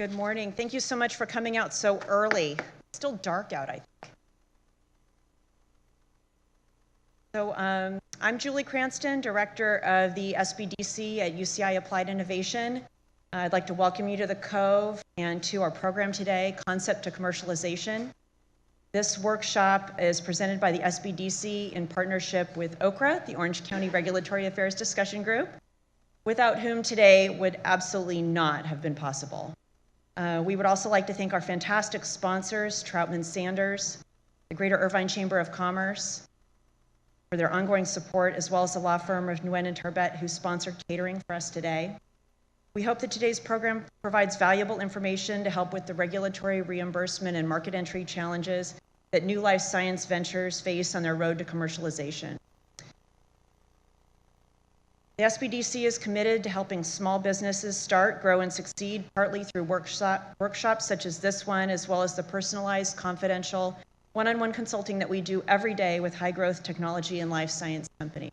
Good morning. Thank you so much for coming out so early. It's still dark out, I think. So I'm Julie Cranston, Director of the SBDC at UCI Applied Innovation. I'd like to welcome you to the Cove and to our program today, Concept to Commercialization. This workshop is presented by the SBDC in partnership with OCRA, the Orange County Regulatory Affairs Discussion Group, without whom today would absolutely not have been possible. We would also like to thank our fantastic sponsors, Troutman Sanders, the Greater Irvine Chamber of Commerce, for their ongoing support, as well as the law firm of Nguyen and Tarbet, who sponsored catering for us today. We hope that today's program provides valuable information to help with the regulatory reimbursement and market entry challenges that new life science ventures face on their road to commercialization. The SBDC is committed to helping small businesses start, grow, and succeed, partly through workshops such as this one, as well as the personalized, confidential, one-on-one consulting that we do every day with high-growth technology and life science companies.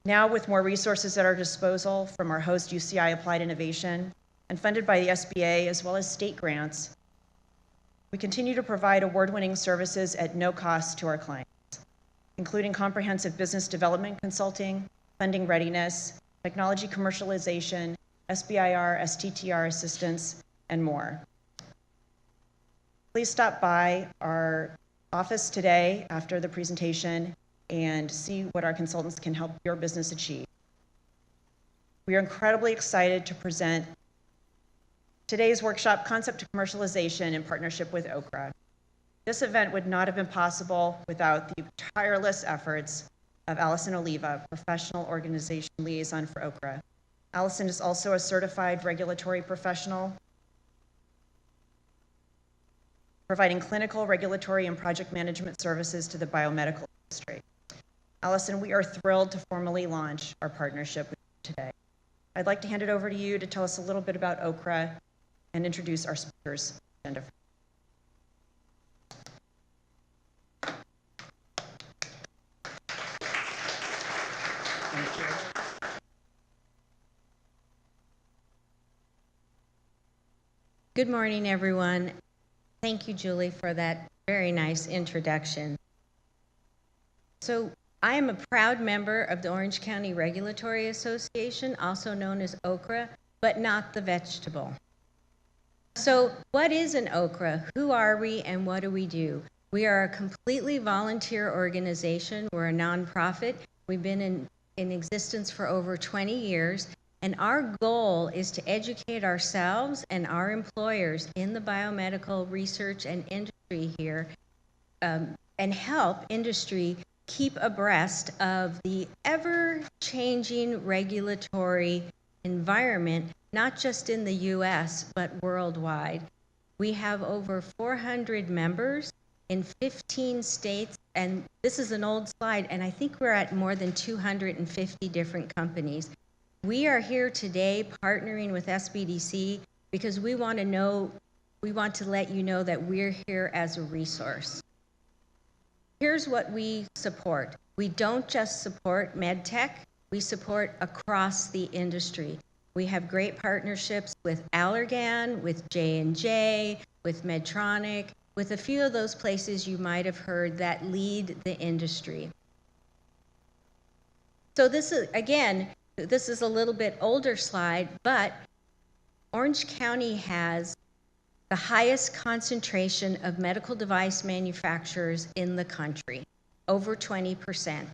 Now, with more resources at our disposal from our host, UCI Applied Innovation, and funded by the SBA as well as state grants, we continue to provide award-winning services at no cost to our clients, including comprehensive business development consulting, funding readiness, technology commercialization, SBIR, STTR assistance, and more. Please stop by our office today after the presentation and see what our consultants can help your business achieve. We are incredibly excited to present today's workshop, Concept to Commercialization, in partnership with OCRA. This event would not have been possible without the tireless efforts of Allison Oliva, Professional Organization Liaison for OCRA. Allison is also a certified regulatory professional, providing clinical, regulatory, and project management services to the biomedical industry. Allison, we are thrilled to formally launch our partnership with you today. I'd like to hand it over to you to tell us a little bit about OCRA and introduce our speakers' agenda. Thank you. Good morning, everyone. Thank you, Julie, for that very nice introduction. So I am a proud member of the Orange County Regulatory Association, also known as OCRA, but not the vegetable. So what is an OCRA? Who are we and what do we do? We are a completely volunteer organization. We're a nonprofit. We've been in existence for over 20 years. And our goal is to educate ourselves and our employers in the biomedical research and industry here and help industry keep abreast of the ever-changing regulatory environment, not just in the US, but worldwide. We have over 400 members in 15 states, and this is an old slide, and I think we're at more than 250 different companies. We are here today partnering with SBDC because we want to let you know that we're here as a resource. Here's what we support. We don't just support MedTech, we support across the industry. We have great partnerships with Allergan, with J&J, with Medtronic, with a few of those places you might have heard that lead the industry. So this is, again, this is a little bit older slide, but Orange County has the highest concentration of medical device manufacturers in the country, over 20%.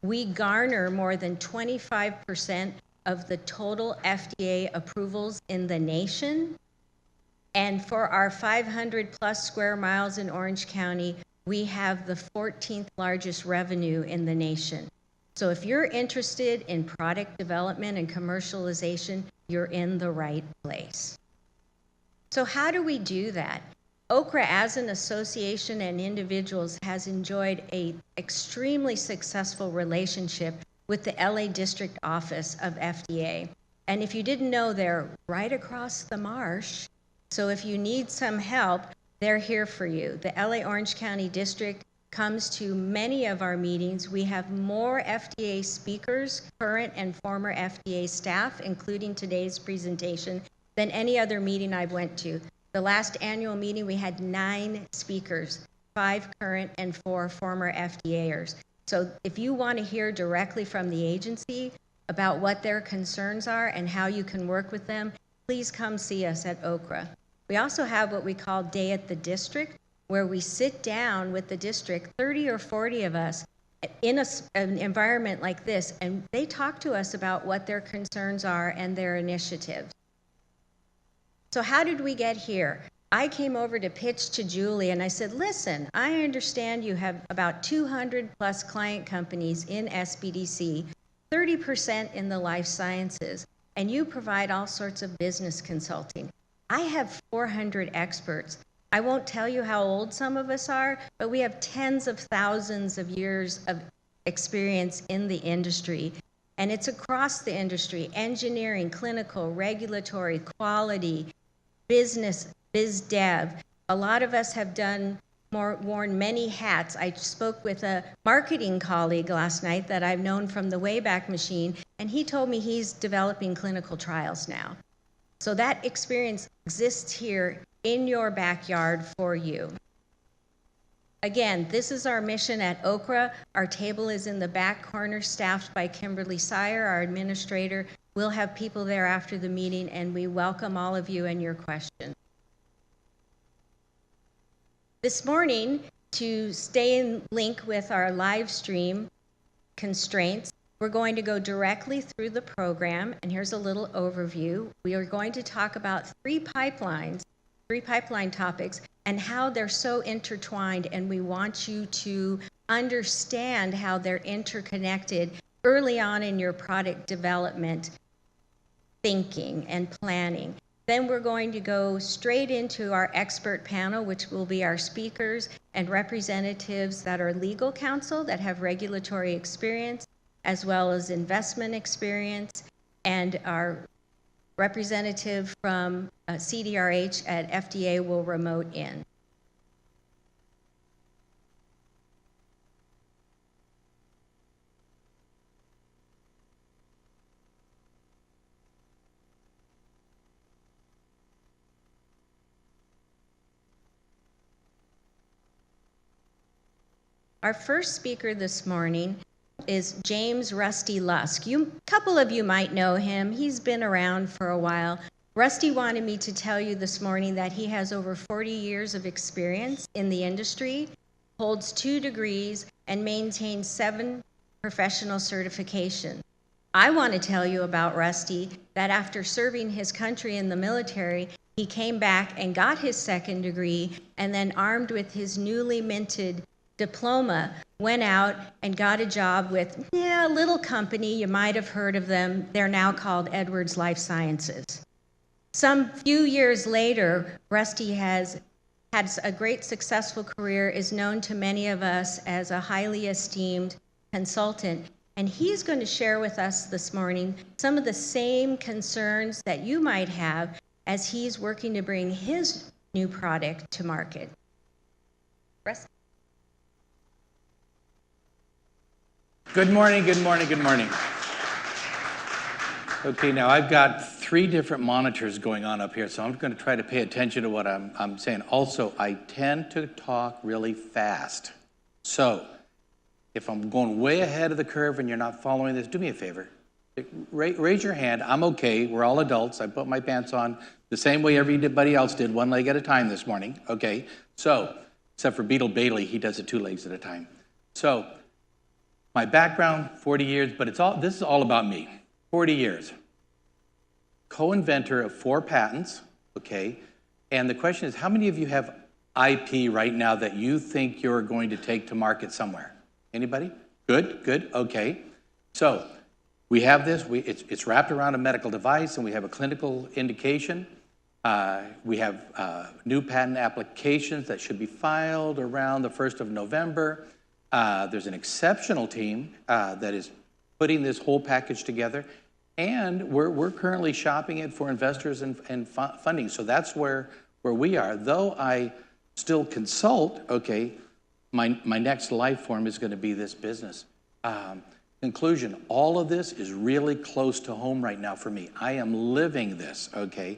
We garner more than 25% of the total FDA approvals in the nation. And for our 500 plus square miles in Orange County, we have the 14th largest revenue in the nation. So if you're interested in product development and commercialization, you're in the right place. So how do we do that? OCRA as an association and individuals has enjoyed an extremely successful relationship with the LA District Office of FDA. And if you didn't know, they're right across the marsh. So if you need some help, they're here for you. The LA Orange County District comes to many of our meetings. We have more FDA speakers, current and former FDA staff, including today's presentation, than any other meeting I went to. The last annual meeting, we had 9 speakers, 5 current and 4 former FDAers. So if you want to hear directly from the agency about what their concerns are and how you can work with them, please come see us at Okra. We also have what we call Day at the District, where we sit down with the district, 30 or 40 of us, in an environment like this, and they talk to us about what their concerns are and their initiatives. So how did we get here? I came over to pitch to Julie and I said, listen, I understand you have about 200 plus client companies in SBDC, 30% in the life sciences, and you provide all sorts of business consulting. I have 400 experts. I won't tell you how old some of us are, but we have tens of thousands of years of experience in the industry. And it's across the industry: engineering, clinical, regulatory, quality, business, biz dev. A lot of us have worn many hats. I spoke with a marketing colleague last night that I've known from the Wayback Machine, and he told me he's developing clinical trials now. So that experience exists here in your backyard for you. Again, this is our mission at Okra. Our table is in the back corner, staffed by Kimberly Sire, our administrator. We'll have people there after the meeting, and we welcome all of you and your questions. This morning, to stay in link with our live stream constraints, we're going to go directly through the program, and here's a little overview. We are going to talk about 3 pipeline topics and how they're so intertwined, and we want you to understand how they're interconnected early on in your product development thinking and planning. Then we're going to go straight into our expert panel, which will be our speakers and representatives that are legal counsel, that have regulatory experience, as well as investment experience, and our representative from CDRH at FDA will remote in. Our first speaker this morning is James Rusty Lusk. A couple of you might know him. He's been around for a while. Rusty wanted me to tell you this morning that he has over 40 years of experience in the industry, holds 2 degrees, and maintains 7 professional certifications. I want to tell you about Rusty, that after serving his country in the military, he came back and got his 2nd degree, and then, armed with his newly minted diploma, went out and got a job with a little company. You might have heard of them. They're now called Edwards Life Sciences. Some few years later, Rusty has had a great successful career, is known to many of us as a highly esteemed consultant, and he's going to share with us this morning some of the same concerns that you might have as he's working to bring his new product to market. Rusty. Good morning, good morning, good morning. Okay, now I've got 3 different monitors going on up here, so I'm going to try to pay attention to what I'm saying. Also, I tend to talk really fast. So, if I'm going way ahead of the curve and you're not following this, do me a favor. Raise your hand. I'm okay. We're all adults. I put my pants on the same way everybody else did, 1 leg at a time this morning. Okay, so, except for Beetle Bailey, he does it 2 legs at a time. So, my background, 40 years, but this is all about me. 40 years. Co-inventor of 4 patents, okay? And the question is, how many of you have IP right now that you think you're going to take to market somewhere? Anybody? Good, good, okay. So we have this, it's wrapped around a medical device, and we have a clinical indication. We have new patent applications that should be filed around the 1st of November. There's an exceptional team that is putting this whole package together, and we're currently shopping it for investors and funding. So that's where we are. Though I still consult, okay, my next life form is going to be this business. Conclusion, all of this is really close to home right now for me. I am living this, okay?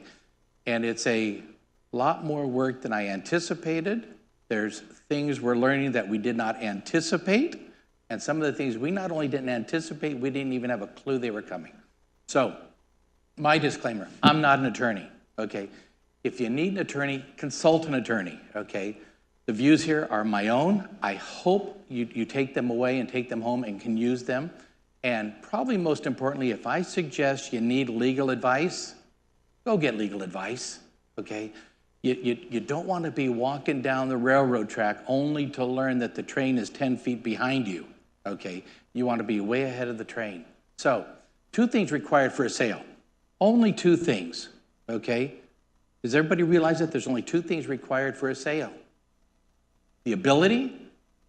and it's a lot more work than I anticipated. There's things we're learning that we did not anticipate, and some of the things we not only didn't anticipate, we didn't even have a clue they were coming. So, my disclaimer, I'm not an attorney, okay? If you need an attorney, consult an attorney, okay? The views here are my own. I hope you take them away and take them home and can use them. And probably most importantly, if I suggest you need legal advice, go get legal advice, okay? You don't want to be walking down the railroad track only to learn that the train is 10 feet behind you, okay? You want to be way ahead of the train. So, 2 things required for a sale. Only 2 things, okay? Does everybody realize that there's only 2 things required for a sale? The ability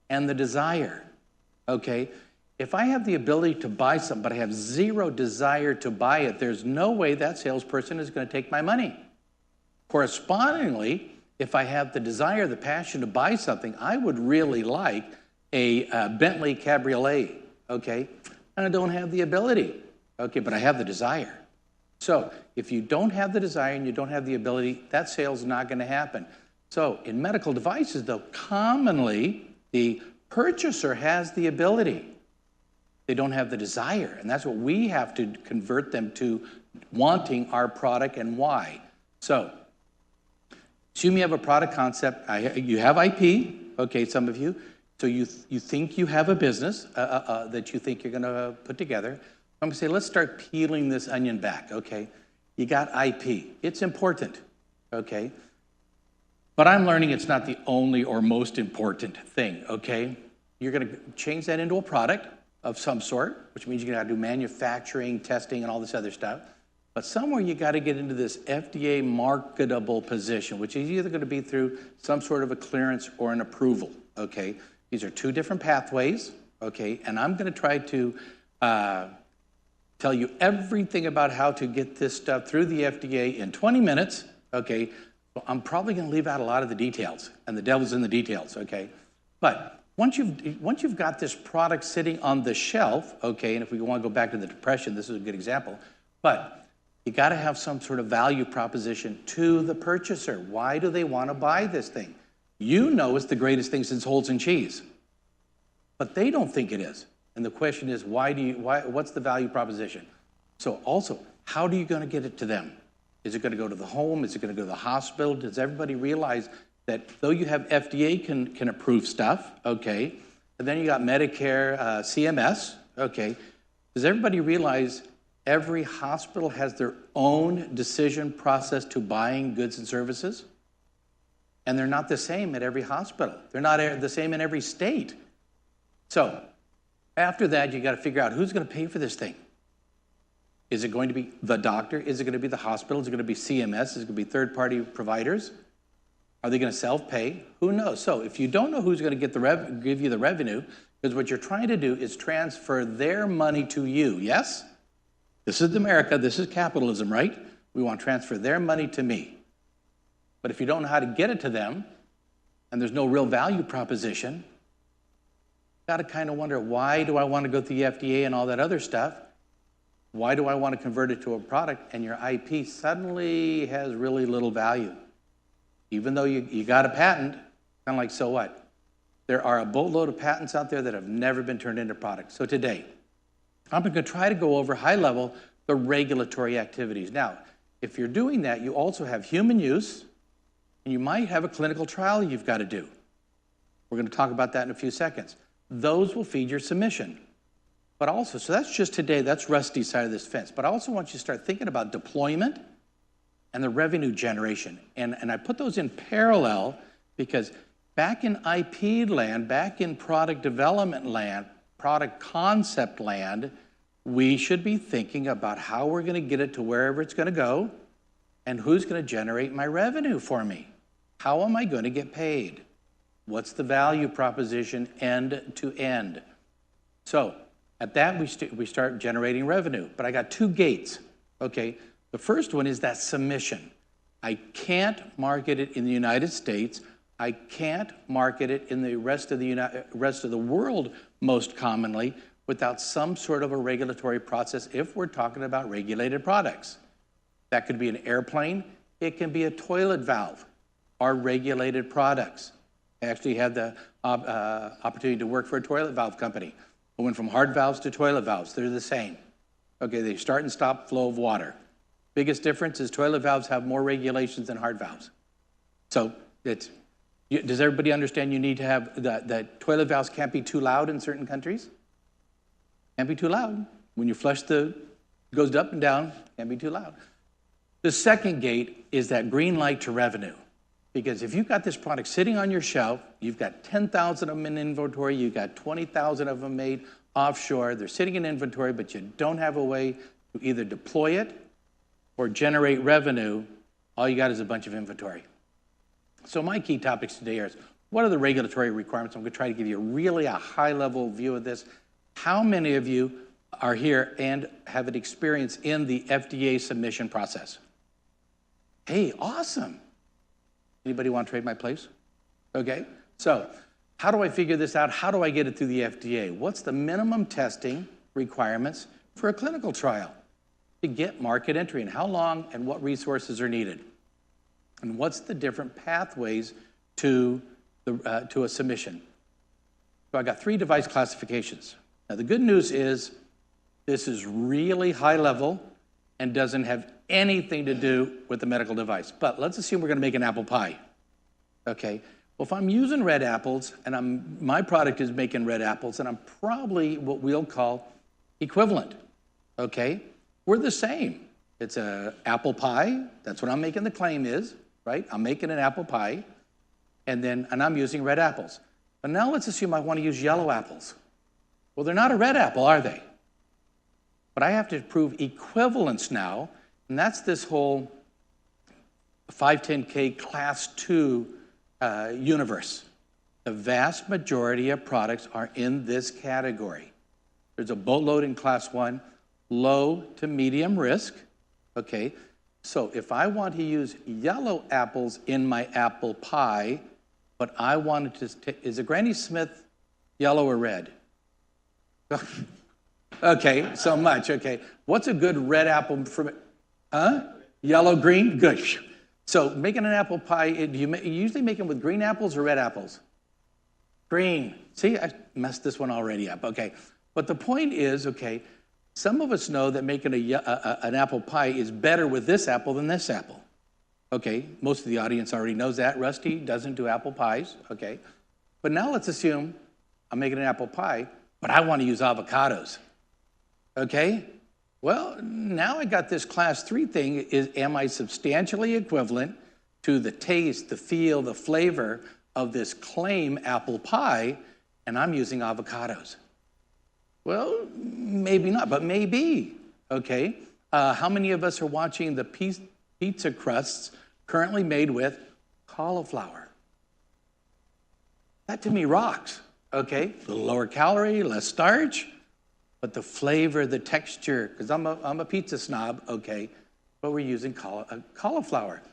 and the desire, okay? If I have the ability to buy something, but I have 0 desire to buy it, there's no way that salesperson is going to take my money. Correspondingly, if I have the desire, the passion to buy something, I would really like a Bentley Cabriolet, okay? And I don't have the ability, okay, but I have the desire. So if you don't have the desire and you don't have the ability, that sale's not going to happen. So in medical devices, though, commonly the purchaser has the ability. They don't have the desire, and that's what we have to convert them to wanting our product and why. So assume you have a product concept. You have IP, okay, some of you. So you think you have a business that you think you're going to put together. I'm going to say, let's start peeling this onion back, okay? You got IP. It's important, okay? But I'm learning it's not the only or most important thing, okay? You're going to change that into a product of some sort, which means you're going to have to do manufacturing, testing, and all this other stuff. But somewhere you got to get into this FDA marketable position, which is either going to be through some sort of a clearance or an approval, okay? These are 2 different pathways, okay? And I'm going to try to tell you everything about how to get this stuff through the FDA in 20 minutes, okay? So I'm probably going to leave out a lot of the details, and the devil's in the details, okay? But once you've got this product sitting on the shelf, okay, and if we want to go back to the Depression, this is a good example, but you got to have some sort of value proposition to the purchaser. Why do they want to buy this thing? You know it's the greatest thing since Holt's and cheese, but they don't think it is. And the question is, what's the value proposition? So also, how are you going to get it to them? Is it going to go to the home? Is it going to go to the hospital? Does everybody realize that though you have FDA can approve stuff, okay, and then you got Medicare, CMS, okay, does everybody realize every hospital has their own decision process to buying goods and services? And they're not the same at every hospital. They're not the same in every state. So after that, you got to figure out who's going to pay for this thing. Is it going to be the doctor? Is it going to be the hospital? Is it going to be CMS? Is it going to be third-party providers? Are they going to self-pay? Who knows? So if you don't know who's going to get give you the revenue, because what you're trying to do is transfer their money to you, yes? This is America. This is capitalism, right? We want to transfer their money to me. But if you don't know how to get it to them, and there's no real value proposition, you got to kind of wonder, why do I want to go through the FDA and all that other stuff? Why do I want to convert it to a product? And your IP suddenly has really little value. Even though you got a patent, kind of like, so what? There are a boatload of patents out there that have never been turned into products. So today, I'm going to try to go over high level the regulatory activities. Now, if you're doing that, you also have human use, and you might have a clinical trial you've got to do. We're going to talk about that in a few seconds. Those will feed your submission. But also, so that's just today, that's Rusty's side of this fence. But I also want you to start thinking about deployment and the revenue generation. And I put those in parallel because back in IP land, back in product development land, product concept land, we should be thinking about how we're going to get it to wherever it's going to go and who's going to generate my revenue for me. How am I going to get paid? What's the value proposition end to end? So at that, we start generating revenue. But I got 2 gates, okay? The first one is that submission. I can't market it in the United States. I can't market it in the rest of the world most commonly without some sort of a regulatory process if we're talking about regulated products. That could be an airplane. It can be a toilet valve, our regulated products. I actually had the opportunity to work for a toilet valve company. I went from hard valves to toilet valves. They're the same. Okay, they start and stop flow of water. Biggest difference is toilet valves have more regulations than hard valves. So does everybody understand you need to have, that toilet valves can't be too loud in certain countries? Can't be too loud. When you flush goes up and down, can't be too loud. The second gate is that green light to revenue. Because if you've got this product sitting on your shelf, you've got 10,000 of them in inventory, you've got 20,000 of them made offshore, they're sitting in inventory, but you don't have a way to either deploy it or generate revenue, all you got is a bunch of inventory. So my key topics today are, what are the regulatory requirements? I'm going to try to give you really a high-level view of this. How many of you are here and have an experience in the FDA submission process? Hey, awesome. Anybody want to trade my place? Okay, so how do I figure this out? How do I get it through the FDA? What's the minimum testing requirements for a clinical trial to get market entry, and how long and what resources are needed? And what's the different pathways to a submission? So I got 3 device classifications. Now the good news is this is really high level and doesn't have anything to do with the medical device. But let's assume we're going to make an apple pie. Okay, well, if I'm using red apples and my product is making red apples, and I'm probably what we'll call equivalent. Okay, we're the same. It's an apple pie. That's what I'm making the claim is, right? I'm making an apple pie, and I'm using red apples. But now let's assume I want to use yellow apples. Well, they're not a red apple, are they? But I have to prove equivalence now, and that's this whole 510K Class 2 universe. The vast majority of products are in this category. There's a boatload in Class 1, low to medium risk, okay? So if I want to use yellow apples in my apple pie, but I wanted to, is a Granny Smith yellow or red? Okay, so much, okay. What's a good red apple for, yellow, green? Good. So making an apple pie, you usually make them with green apples or red apples? Green. See, I messed this one already up, okay. But the point is, okay, some of us know that making an apple pie is better with this apple than this apple. Okay, most of the audience already knows that. Rusty doesn't do apple pies, okay. But now let's assume I'm making an apple pie, but I want to use avocados. Okay, well, now I got this Class 3 thing. Am I substantially equivalent to the taste, the feel, the flavor of this claim apple pie, and I'm using avocados? Well, maybe not, but maybe, okay? How many of us are watching the pizza crusts currently made with cauliflower? That to me rocks, okay? A little lower calorie, less starch, but the flavor, the texture, because I'm a pizza snob, okay, but we're using cauliflower.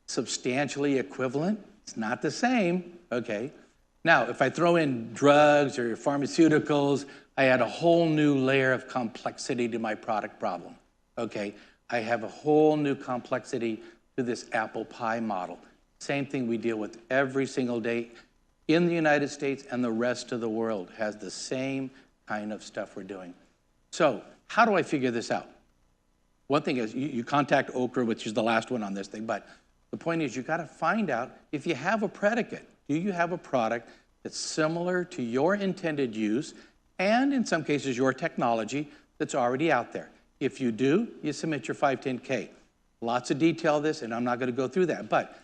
Substantially equivalent, it's not the same, okay? Now, if I throw in drugs or pharmaceuticals, I add a whole new layer of complexity to my product problem, okay? I have a whole new complexity to this apple pie model. Same thing we deal with every single day in the United States, and the rest of the world has the same kind of stuff we're doing. So how do I figure this out? One thing is you contact Okra, which is the last one on this thing, but the point is you got to find out if you have a predicate. Do you have a product that's similar to your intended use and in some cases your technology that's already out there? If you do, you submit your 510K. Lots of detail of this, and I'm not going to go through that, but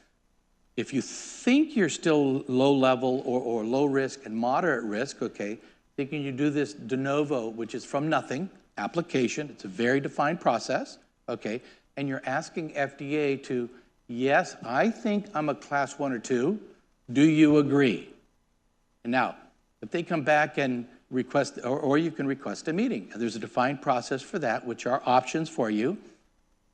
if you think you're still low level or low risk and moderate risk, okay, thinking you do this de novo, which is from nothing, application, it's a very defined process, okay, and you're asking FDA to, yes, I think I'm a Class 1 or 2, do you agree? And now, if they come back and request, or you can request a meeting, and there's a defined process for that, which are options for you.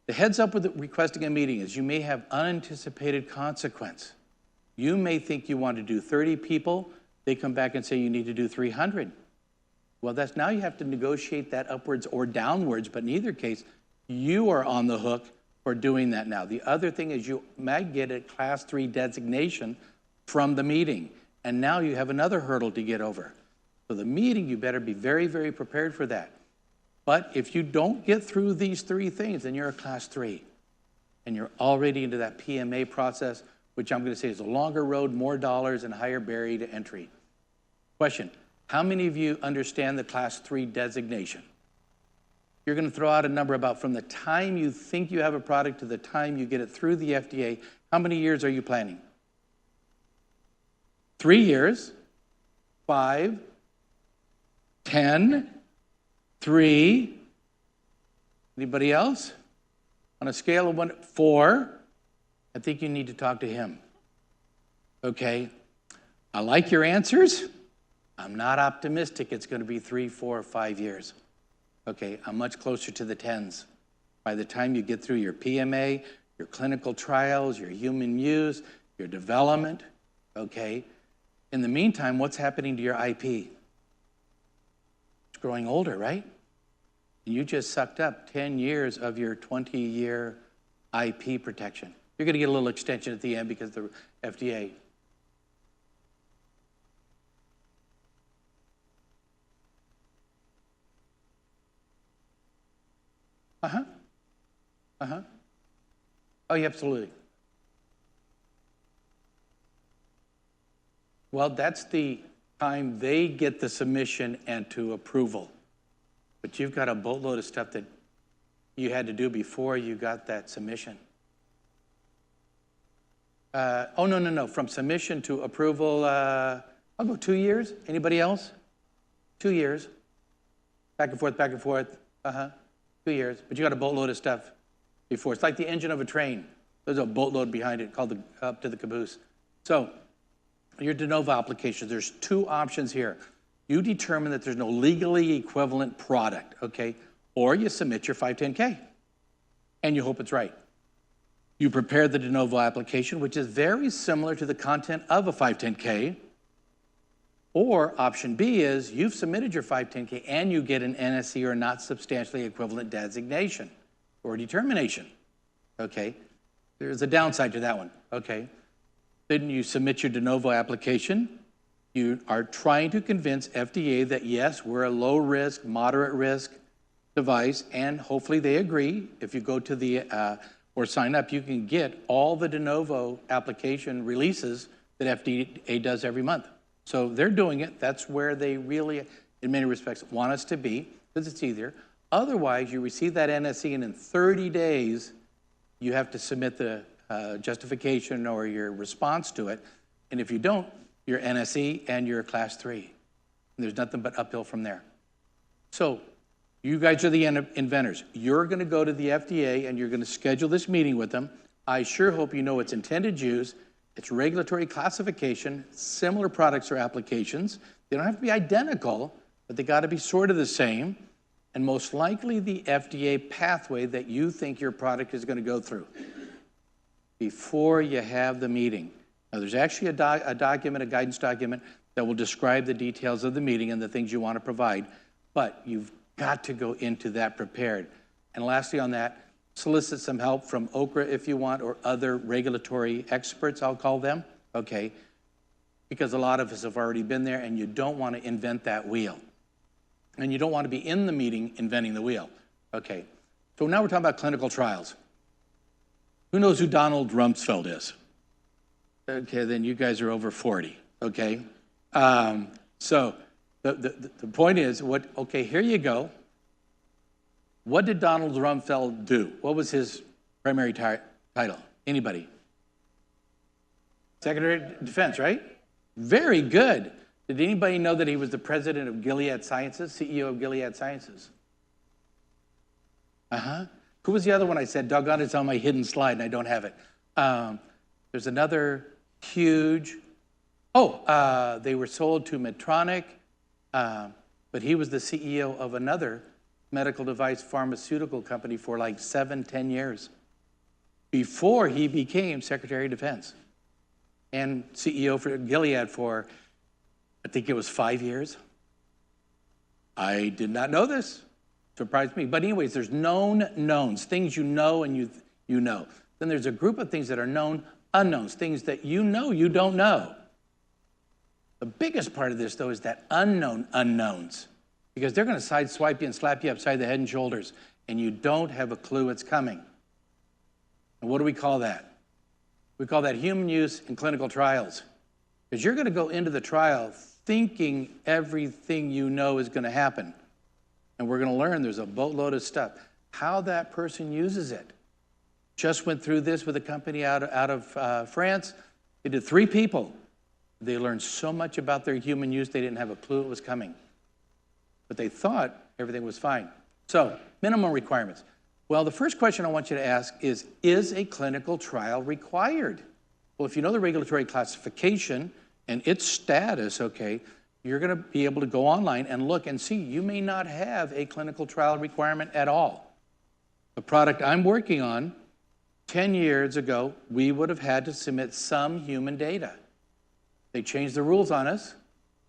The heads up with requesting a meeting is you may have unanticipated consequence. You may think you want to do 30 people, they come back and say you need to do 300. Well, that's now you have to negotiate that upwards or downwards, but in either case, you are on the hook for doing that now. The other thing is you might get a Class 3 designation from the meeting, and now you have another hurdle to get over. So the meeting, you better be very, very prepared for that. But if you don't get through these 3 things, then you're a Class 3, and you're already into that PMA process, which I'm going to say is a longer road, more dollars, and higher barrier to entry. Question, how many of you understand the Class 3 designation? You're going to throw out a number about from the time you think you have a product to the time you get it through the FDA. How many years are you planning? 3 years, 5, 10, 3. Anybody else? On a scale of 1 to 4, I think you need to talk to him. Okay? I like your answers. I'm not optimistic it's going to be 3, 4, or 5 years. Okay, I'm much closer to the 10s. By the time you get through your PMA, your clinical trials, your human use, your development, okay? In the meantime, what's happening to your IP? It's growing older, right? And you just sucked up 10 years of your 20-year IP protection. You're going to get a little extension at the end because the FDA. Oh, yeah, absolutely. Well, that's the time they get the submission and to approval. But you've got a boatload of stuff that you had to do before you got that submission. Oh, no. From submission to approval, I'll go 2 years. Anybody else? 2 years. Back and forth, back and forth. 2 years. But you got a boatload of stuff before. It's like the engine of a train. There's a boatload behind it called the up to the caboose. So your de novo application, there's 2 options here. You determine that there's no legally equivalent product, okay? Or you submit your 510K and you hope it's right. You prepare the de novo application, which is very similar to the content of a 510K. Or option B is you've submitted your 510K and you get an NSE or not substantially equivalent designation or determination, okay? There's a downside to that one, okay? Then you submit your de novo application. You are trying to convince FDA that yes, we're a low risk, moderate risk device, and hopefully they agree. If you go to the, or sign up, you can get all the de novo application releases that FDA does every month. So they're doing it. That's where they really, in many respects, want us to be, because it's easier. Otherwise, you receive that NSE, and in 30 days, you have to submit the justification or your response to it. And if you don't, you're NSE and you're Class 3. And there's nothing but uphill from there. So you guys are the inventors. You're going to go to the FDA, and you're going to schedule this meeting with them. I sure hope you know its intended use, its regulatory classification, similar products or applications. They don't have to be identical, but they got to be sort of the same, and most likely the FDA pathway that you think your product is going to go through before you have the meeting. Now, there's actually a document, a guidance document, that will describe the details of the meeting and the things you want to provide, but you've got to go into that prepared. And lastly on that, solicit some help from OKRA if you want, or other regulatory experts, I'll call them, okay? Because a lot of us have already been there, and you don't want to invent that wheel. And you don't want to be in the meeting inventing the wheel, okay? So now we're talking about clinical trials. Who knows who Donald Rumsfeld is? Okay, then you guys are over 40, okay? So the point is, okay, here you go. What did Donald Rumsfeld do? What was his primary title? Anybody? Secretary of Defense, right? Very good. Did anybody know that he was the president of Gilead Sciences, CEO of Gilead Sciences? Who was the other one I said? Doggone, it's on my hidden slide and I don't have it. There's another huge, they were sold to Medtronic, but he was the CEO of another medical device pharmaceutical company for like 7-10 years before he became Secretary of Defense, and CEO for Gilead for, I think it was 5 years. I did not know this. Surprised me. But anyways, there's known knowns, things you know and you know. Then there's a group of things that are known unknowns, things that you know you don't know. The biggest part of this, though, is that unknown unknowns, because they're going to sideswipe you and slap you upside the head and shoulders, and you don't have a clue it's coming. And what do we call that? We call that human use in clinical trials, because you're going to go into the trial thinking everything you know is going to happen. And we're going to learn there's a boatload of stuff. How that person uses it. Just went through this with a company out of France. They did 3 people. They learned so much about their human use, they didn't have a clue it was coming. But they thought everything was fine. So, minimum requirements. Well, the first question I want you to ask is a clinical trial required? Well, if you know the regulatory classification and its status, okay, you're going to be able to go online and look and see you may not have a clinical trial requirement at all. The product I'm working on, 10 years ago, we would have had to submit some human data. They changed the rules on us.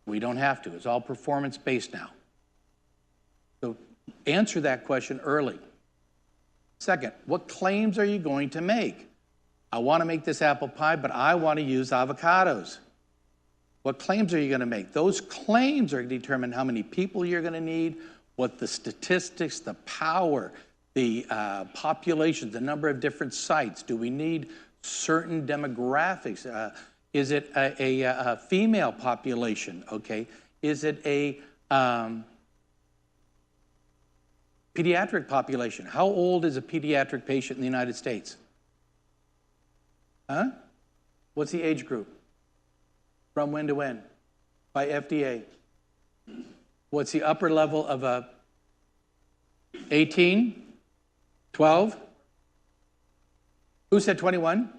We don't have to. It's all performance-based now. So answer that question early. Second, what claims are you going to make? I want to make this apple pie, but I want to use avocados. What claims are you going to make? Those claims are going to determine how many people you're going to need, what the statistics, the power, the population, the number of different sites. Do we need certain demographics? Is it a female population? Okay. Is it a pediatric population? How old is a pediatric patient in the United States? Huh? What's the age group? From when to when? By FDA. What's the upper level of a 18? 12? Who said 21?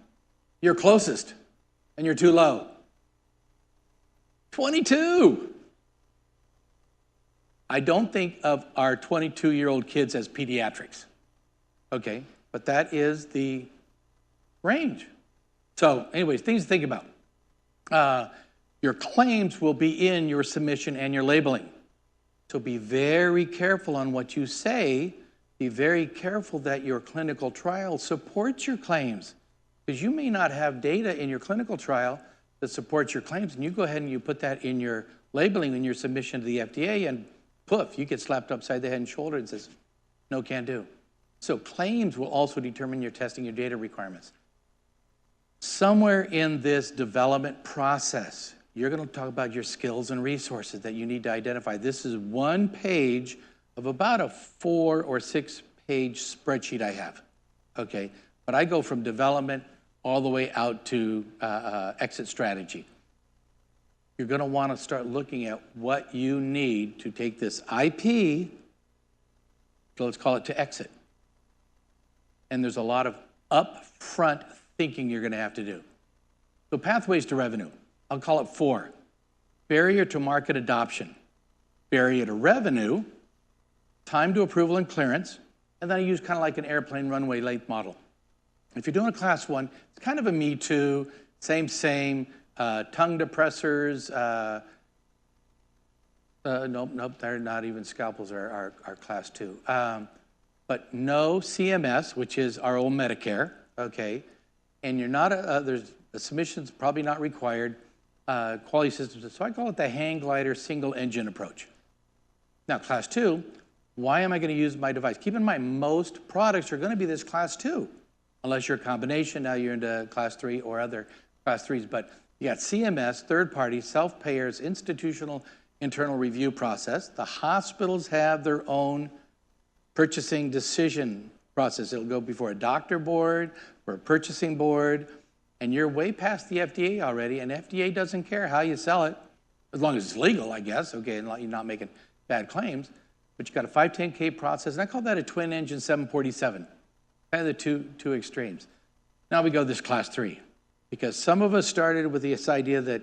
You're closest, and you're too low. 22. I don't think of our 22-year-old kids as pediatrics. Okay, but that is the range. So anyways, things to think about. Your claims will be in your submission and your labeling. So be very careful on what you say. Be very careful that your clinical trial supports your claims, because you may not have data in your clinical trial that supports your claims, and you go ahead and you put that in your labeling, in your submission to the FDA, and poof, you get slapped upside the head and shoulder and says, no, can't do. So claims will also determine your testing, your data requirements. Somewhere in this development process, you're going to talk about your skills and resources that you need to identify. This is one page of about a 4 or 6 page spreadsheet I have, okay? But I go from development all the way out to exit strategy. You're going to want to start looking at what you need to take this IP, so let's call it to exit. And there's a lot of upfront thinking you're going to have to do. So pathways to revenue, I'll call it 4. Barrier to market adoption, barrier to revenue, time to approval and clearance, and then I use kind of like an airplane runway length model. If you're doing a class 1, it's kind of a me too, same, tongue depressors, nope, they're not even scalpels are class 2. But no CMS, which is our old Medicare, okay, and you're not, there's the submission's probably not required, quality systems, so I call it the hang glider single engine approach. Now, class 2, why am I going to use my device? Keep in mind, most products are going to be this class 2, unless you're a combination, now you're into class 3 or other class 3s, but you got CMS, third party, self-payers, institutional internal review process. The hospitals have their own purchasing decision process. It'll go before a doctor board or a purchasing board, and you're way past the FDA already, and FDA doesn't care how you sell it, as long as it's legal, I guess, okay, and you're not making bad claims, but you got a 510K process, and I call that a twin engine 747, kind of the two extremes. Now we go to this class 3, because some of us started with this idea that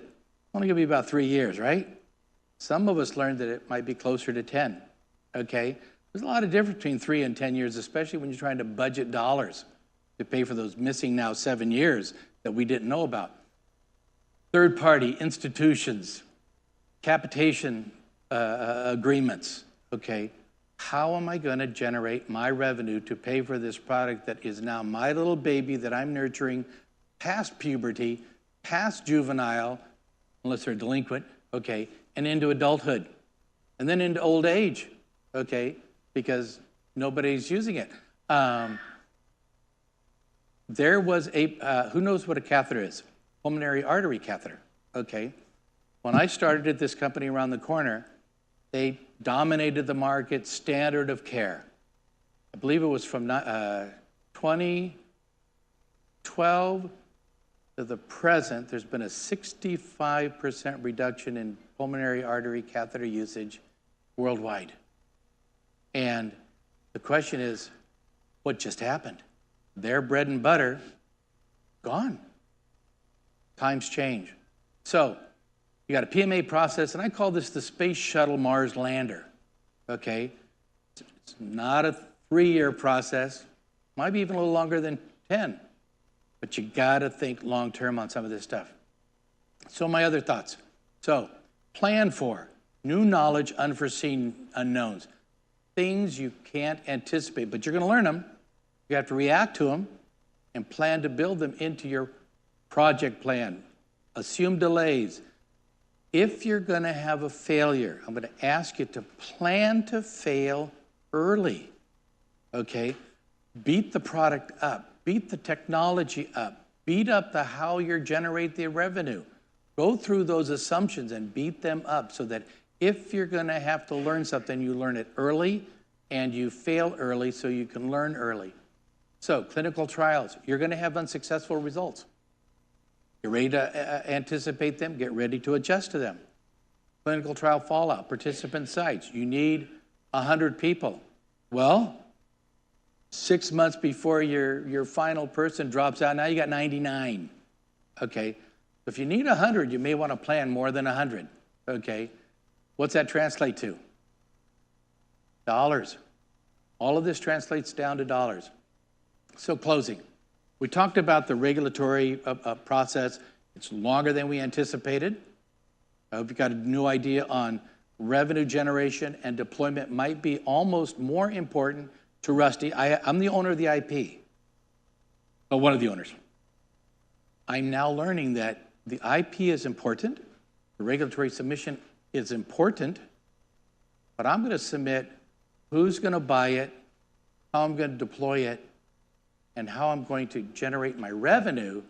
only going to be about 3 years, right? Some of us learned that it might be closer to 10, okay? There's a lot of difference between 3 and 10 years, especially when you're trying to budget dollars to pay for those missing now 7 years that we didn't know about. Third-party institutions, capitation agreements, okay? how am I going to generate my revenue to pay for this product that is now my little baby that I'm nurturing past puberty, past juvenile, unless they're delinquent, okay, and into adulthood, and then into old age, okay, because nobody's using it. There was a, who knows what a catheter is? Pulmonary artery catheter, okay? When I started at this company around the corner, they dominated the market, standard of care. I believe it was from 2012 to the present, there's been a 65% reduction in pulmonary artery catheter usage worldwide. And the question is, what just happened? Their bread and butter, gone. Times change. So, you got a PMA process, and I call this the Space Shuttle Mars Lander, okay? It's not a 3-year process, might be even a little longer than 10, but you gotta think long-term on some of this stuff. So my other thoughts. So, plan for new knowledge, unforeseen unknowns. Things you can't anticipate, but you're gonna learn them. You have to react to them and plan to build them into your project plan. Assume delays. If you're going to have a failure, I'm going to ask you to plan to fail early, okay? Beat the product up, beat the technology up, beat up the how you generate the revenue. Go through those assumptions and beat them up so that if you're going to have to learn something, you learn it early and you fail early so you can learn early. So clinical trials, you're going to have unsuccessful results. Get ready to anticipate them, get ready to adjust to them. Clinical trial fallout, participant sites, you need 100 people. Well, 6 months before your final person drops out, now you got 99, okay? If you need 100, you may want to plan more than 100, okay? What's that translate to? Dollars. All of this translates down to dollars. So closing. We talked about the regulatory process. It's longer than we anticipated. I hope you got a new idea on revenue generation and deployment might be almost more important to Rusty. I'm the owner of the IP, well, one of the owners. I'm now learning that the IP is important, the regulatory submission is important, but I'm going to submit who's going to buy it, how I'm going to deploy it, and how I'm going to generate my revenue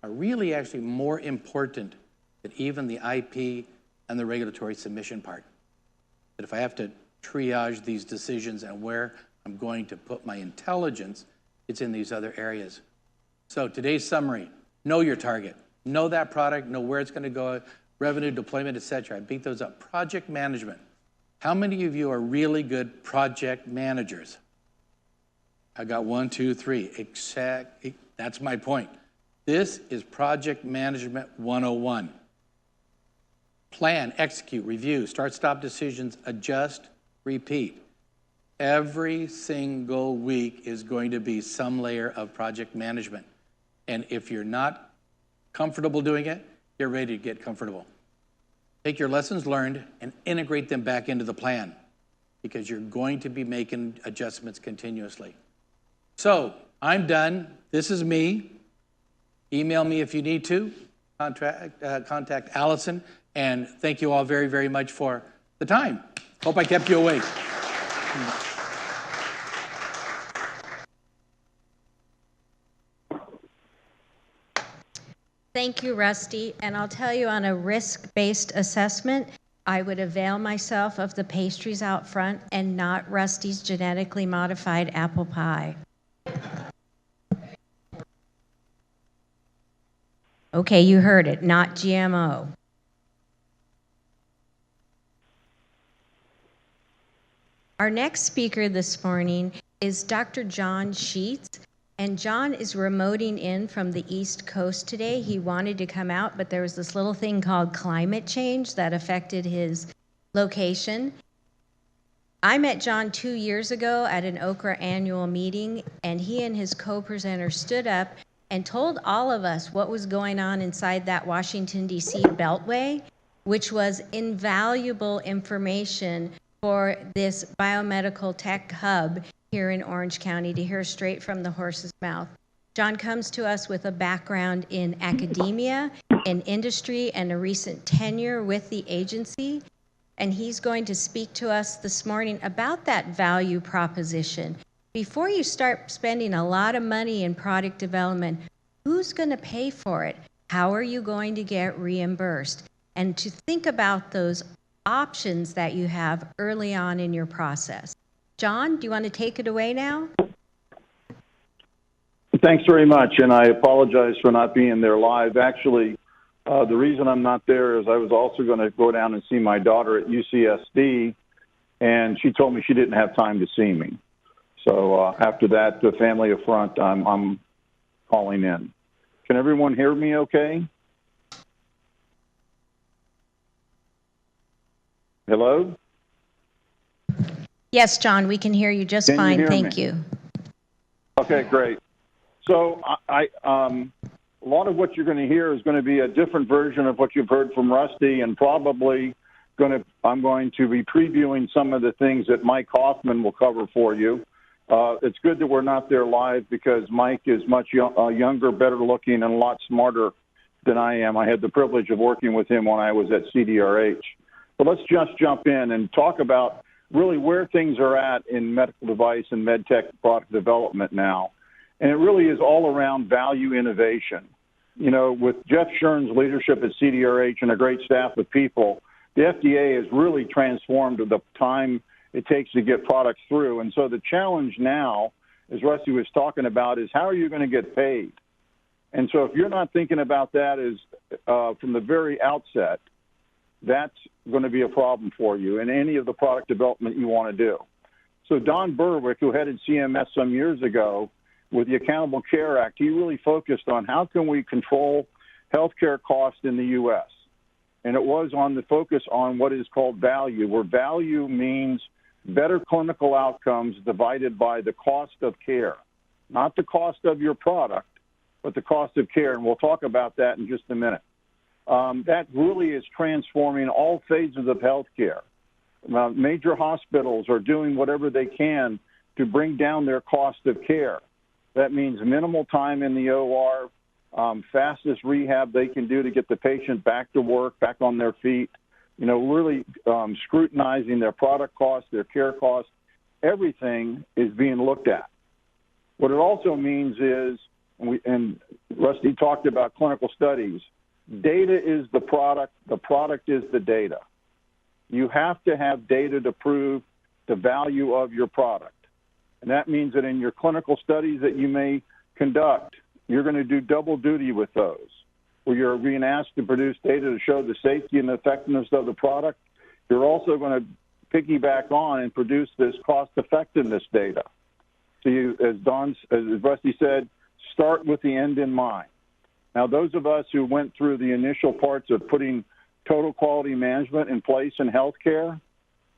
are really actually more important than even the IP and the regulatory submission part. That if I have to triage these decisions and where I'm going to put my intelligence, it's in these other areas. So today's summary, know your target, know that product, know where it's going to go, revenue, deployment, etc. I beat those up. Project management. How many of you are really good project managers? I got 1, 2, 3. That's my point. This is Project Management 101. Plan, execute, review, start, stop decisions, adjust, repeat. Every single week is going to be some layer of project management. And if you're not comfortable doing it, get ready to get comfortable. Take your lessons learned and integrate them back into the plan because you're going to be making adjustments continuously. So, I'm done. This is me. Email me if you need to. Contact Allison. And thank you all very, very much for the time. Hope I kept you awake. Thank you, Rusty. And I'll tell you, on a risk-based assessment, I would avail myself of the pastries out front and not Rusty's genetically modified apple pie. Okay, you heard it, not GMO. Our next speaker this morning is Dr. John Sheets, and John is remoting in from the East Coast today. He wanted to come out, but there was this little thing called climate change that affected his location. I met John 2 years ago at an Okra annual meeting, and he and his co-presenter stood up and told all of us what was going on inside that Washington, D.C. beltway, which was invaluable information for this biomedical tech hub here in Orange County to hear straight from the horse's mouth. John comes to us with a background in academia, in industry, and a recent tenure with the agency. And he's going to speak to us this morning about that value proposition. Before you start spending a lot of money in product development, who's going to pay for it? How are you going to get reimbursed? And to think about those options that you have early on in your process. John, do you want to take it away now? Thanks very much, and I apologize for not being there live. Actually, the reason I'm not there is I was also going to go down and see my daughter at UCSD, and she told me she didn't have time to see me. So after that, the family affront, I'm calling in. Can everyone hear me okay? Hello? Yes, John, we can hear you just fine. Thank you. Okay, great. So a lot of what you're going to hear is going to be a different version of what you've heard from Rusty, and probably I'm going to be previewing some of the things that Mike Hoffman will cover for you. It's good that we're not there live because Mike is much younger, better looking, and a lot smarter than I am. I had the privilege of working with him when I was at CDRH. But let's just jump in and talk about really where things are at in medical device and med tech product development now. And it really is all around value innovation. You know, with Jeff Shern's leadership at CDRH and a great staff of people, the FDA has really transformed the time it takes to get products through. And so the challenge now, as Rusty was talking about, is how are you going to get paid? And so if you're not thinking about that as from the very outset, that's going to be a problem for you in any of the product development you want to do. So Don Berwick, who headed CMS some years ago with the Accountable Care Act, he really focused on how can we control healthcare costs in the U.S. And it was on the focus on what is called value, where value means better clinical outcomes divided by the cost of care, not the cost of your product, but the cost of care. And we'll talk about that in just a minute. That really is transforming all phases of healthcare. Major hospitals are doing whatever they can to bring down their cost of care. That means minimal time in the OR, fastest rehab they can do to get the patient back to work, back on their feet, you know, really scrutinizing their product costs, their care costs. Everything is being looked at. What it also means is, and Rusty talked about clinical studies, data is the product is the data. You have to have data to prove the value of your product. And that means that in your clinical studies that you may conduct, you're going to do double duty with those, where you're being asked to produce data to show the safety and effectiveness of the product. You're also going to piggyback on and produce this cost-effectiveness data. So you, as Rusty said, start with the end in mind. Now, those of us who went through the initial parts of putting total quality management in place in healthcare,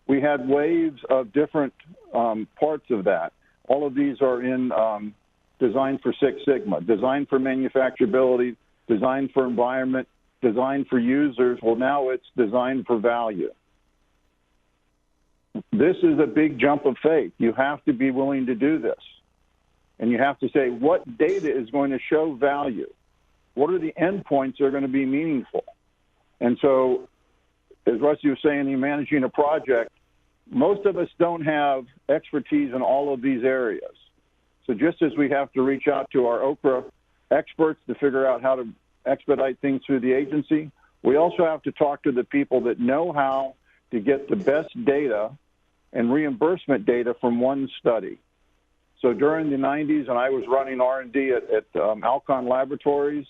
we had waves of different parts of that. All of these are in Design for Six Sigma, Design for Manufacturability, Design for Environment, Design for Users. Well, now it's Design for Value. This is a big jump of faith. You have to be willing to do this. And you have to say, what data is going to show value? What are the endpoints that are going to be meaningful? And so, as Rusty was saying, in managing a project, most of us don't have expertise in all of these areas. So just as we have to reach out to our OKRA experts to figure out how to expedite things through the agency, we also have to talk to the people that know how to get the best data and reimbursement data from one study. So during the 90s, and I was running R&D at Alcon Laboratories,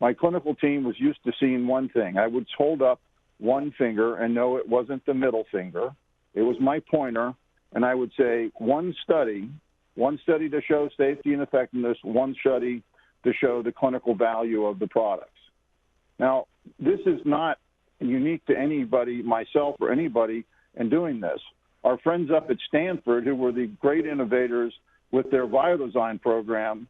my clinical team was used to seeing one thing. I would hold up one finger and know it wasn't the middle finger. It was my pointer, and I would say one study to show safety and effectiveness, one study to show the clinical value of the products. Now, this is not unique to anybody, myself or anybody, in doing this. Our friends up at Stanford, who were the great innovators with their biodesign program,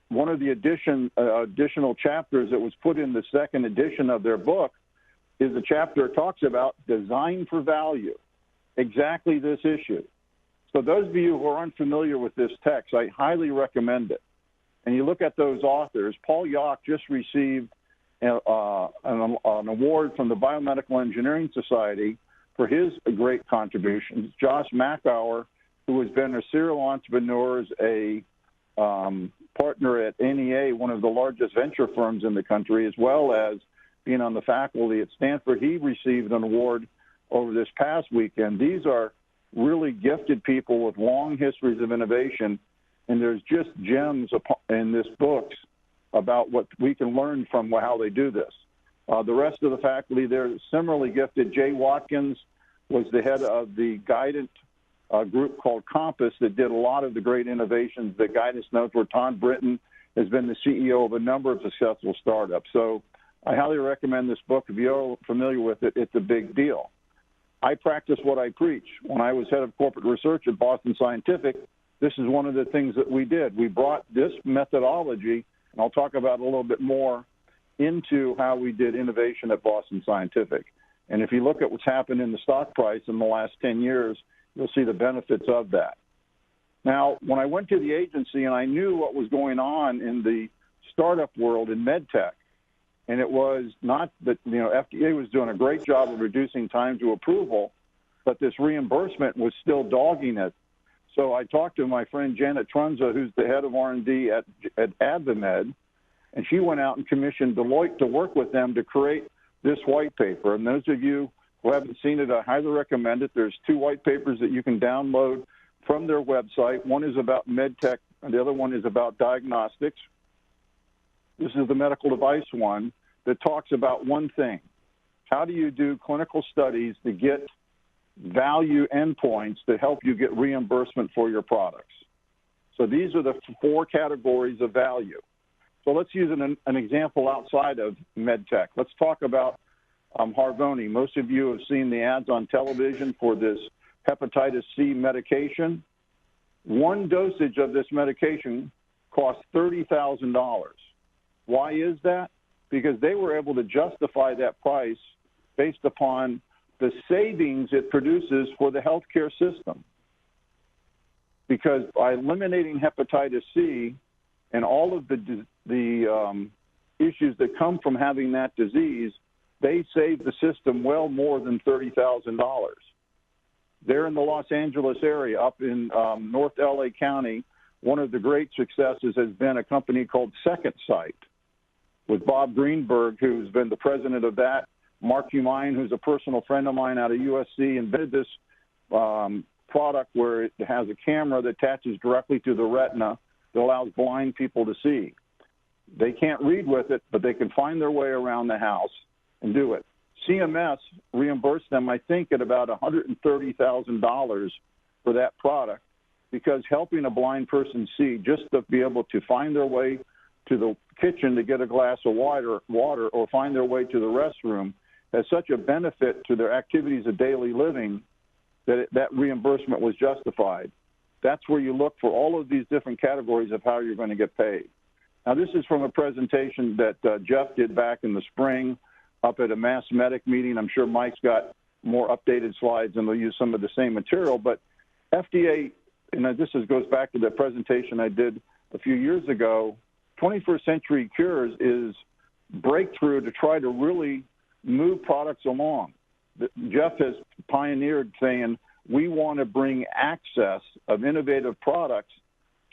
one of the additional chapters that was put in the second edition of their book is a chapter that talks about design for value. exactly this issue. So those of you who are unfamiliar with this text, I highly recommend it. And you look at those authors. Paul Yock just received an award from the Biomedical Engineering Society for his great contributions. Josh Mackauer, who has been a serial entrepreneur, is a partner at NEA, one of the largest venture firms in the country, as well as being on the faculty at Stanford. He received an award over this past weekend. These are really gifted people with long histories of innovation, and there's just gems in this books about what we can learn from how they do this. The rest of the faculty, they're similarly gifted. Jay Watkins was the head of the guidance group called Compass that did a lot of the great innovations that Guidance knows, where Tom Britton has been the CEO of a number of successful startups. So I highly recommend this book. If you're familiar with it, it's a big deal. I practice what I preach. When I was head of corporate research at Boston Scientific, this is one of the things that we did. We brought this methodology, and I'll talk about it a little bit more, into how we did innovation at Boston Scientific. And if you look at what's happened in the stock price in the last 10 years, you'll see the benefits of that. Now, when I went to the agency and I knew what was going on in the startup world in medtech, and it was not that, FDA was doing a great job of reducing time to approval, but this reimbursement was still dogging it. So I talked to my friend Janet Trunza, who's the head of R&D at AdvaMed, and she went out and commissioned Deloitte to work with them to create this white paper. And those of you who haven't seen it, I highly recommend it. There's 2 white papers that you can download from their website. One is about medtech, and the other one is about diagnostics. This is the medical device one that talks about one thing. How do you do clinical studies to get value endpoints to help you get reimbursement for your products? So these are the 4 categories of value. So let's use an example outside of medtech. Let's talk about Harvoni. Most of you have seen the ads on television for this hepatitis C medication. One dosage of this medication costs $30,000. Why is that? Because they were able to justify that price based upon the savings it produces for the healthcare system. Because by eliminating hepatitis C and all of the issues that come from having that disease, they save the system well more than $30,000. They're in the Los Angeles area, up in North LA County. One of the great successes has been a company called Second Sight, with Bob Greenberg, who's been the president of that. Mark Humine, who's a personal friend of mine out of USC, invented this product where it has a camera that attaches directly to the retina that allows blind people to see. They can't read with it, but they can find their way around the house and do it. CMS reimbursed them, I think, at about $130,000 for that product, because helping a blind person see, just to be able to find their way to the kitchen to get a glass of water or find their way to the restroom, has such a benefit to their activities of daily living that that reimbursement was justified. That's where you look for all of these different categories of how you're going to get paid. Now, this is from a presentation that Jeff did back in the spring up at a Mass Medic meeting. I'm sure Mike's got more updated slides, and they'll use some of the same material. But FDA, and this goes back to the presentation I did a few years ago, 21st Century Cures is breakthrough to try to really move products along. Jeff has pioneered saying, we want to bring access of innovative products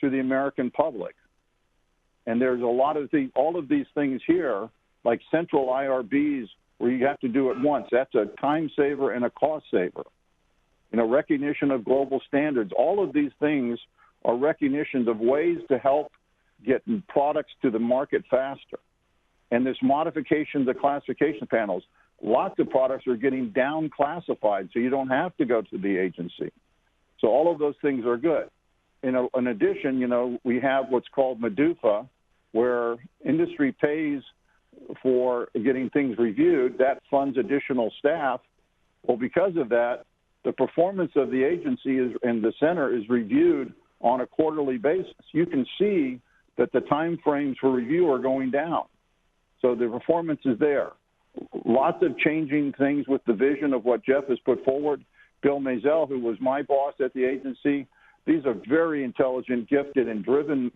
to the American public. And there's a lot of all of these things here, like central IRBs, where you have to do it once. That's a time saver and a cost saver. Recognition of global standards. All of these things are recognitions of ways to help get products to the market faster. And this modification to classification panels, lots of products are getting down classified, so you don't have to go to the agency. So all of those things are good. In addition, we have what's called MDUFA, where industry pays for getting things reviewed. That funds additional staff. Well, because of that, the performance of the agency and the center is reviewed on a quarterly basis. You can see that the time frames for review are going down. So the performance is there. Lots of changing things with the vision of what Jeff has put forward. Bill Maisel, who was my boss at the agency. These are very intelligent, gifted, and driven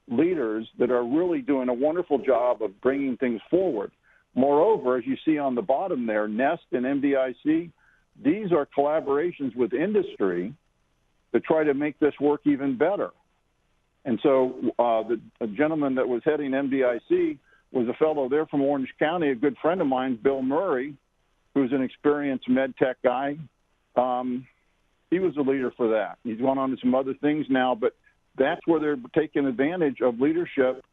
leaders that are really doing a wonderful job of bringing things forward. Moreover, as you see on the bottom there, NEST and MDIC, these are collaborations with industry to try to make this work even better. And so the gentleman that was heading MDIC was a fellow there from Orange County, a good friend of mine, Bill Murray, who's an experienced med tech guy. He was a leader for that. He's gone on to some other things now, but that's where they're taking advantage of leadership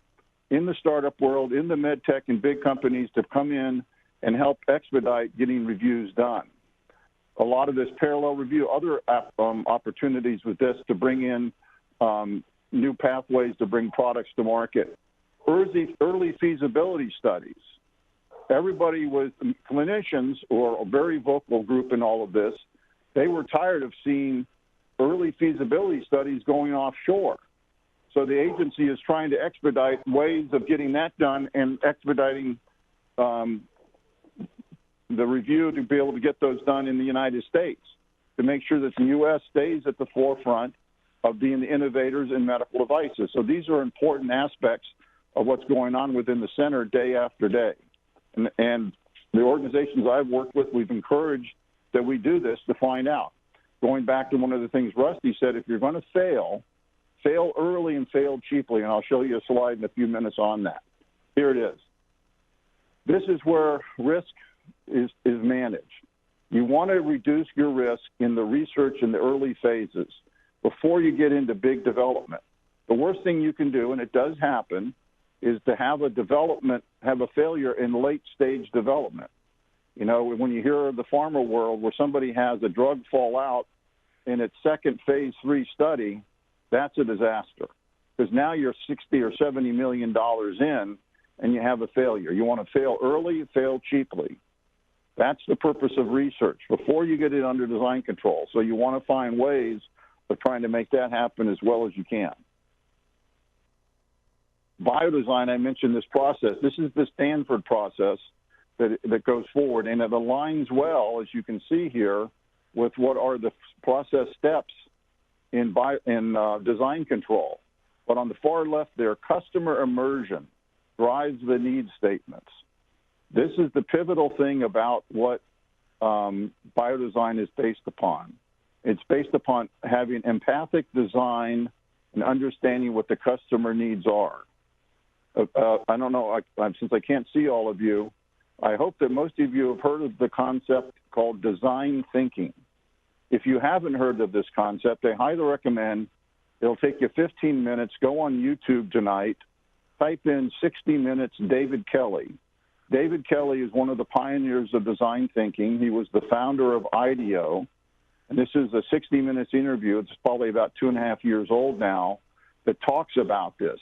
in the startup world, in the med tech and big companies to come in and help expedite getting reviews done. A lot of this parallel review, other opportunities with this to bring in new pathways to bring products to market. Early feasibility studies. Everybody was, clinicians, or a very vocal group in all of this, they were tired of seeing early feasibility studies going offshore. So the agency is trying to expedite ways of getting that done and expediting the review to be able to get those done in the United States to make sure that the U.S. stays at the forefront of being the innovators in medical devices. So these are important aspects of what's going on within the center day after day. And the organizations I've worked with, we've encouraged that we do this to find out. Going back to one of the things Rusty said, if you're going to fail early and fail cheaply, and I'll show you a slide in a few minutes on that. Here it is. This is where risk is managed. You want to reduce your risk in the research in the early phases before you get into big development. The worst thing you can do, and it does happen, is to have a failure in late stage development. You know, when you hear of the pharma world where somebody has a drug fall out in its second phase 3 study, that's a disaster, because now you're 60 or 70 million dollars in and you have a failure. You want to fail early, fail cheaply. That's the purpose of research before you get it under design control. So you want to find ways of trying to make that happen as well as you can. Biodesign, I mentioned this process. This is the Stanford process that goes forward, and it aligns well, as you can see here, with what are the process steps in design control. But on the far left there, customer immersion drives the need statements. This is the pivotal thing about what biodesign is based upon. It's based upon having empathic design and understanding what the customer needs are. I don't know, since I can't see all of you, I hope that most of you have heard of the concept called design thinking. If you haven't heard of this concept, I highly recommend, it'll take you 15 minutes, go on YouTube tonight, type in 60 minutes David Kelly. David Kelly is one of the pioneers of design thinking. He was the founder of IDEO, and this is a 60 minutes interview. It's probably about 2.5 years old now, that talks about this.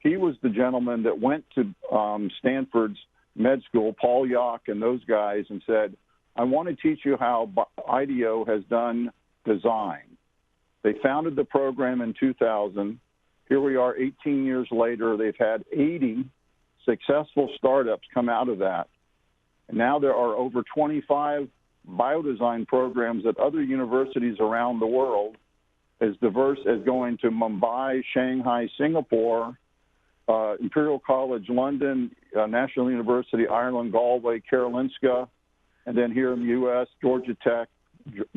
He was the gentleman that went to Stanford's med school, Paul Yock and those guys, and said, I want to teach you how IDEO has done design. They founded the program in 2000. Here we are 18 years later. They've had 80 successful startups come out of that. And now there are over 25 biodesign programs at other universities around the world, as diverse as going to Mumbai, Shanghai, Singapore, Imperial College London, National University Ireland, Galway, Karolinska, and then here in the U.S., Georgia Tech,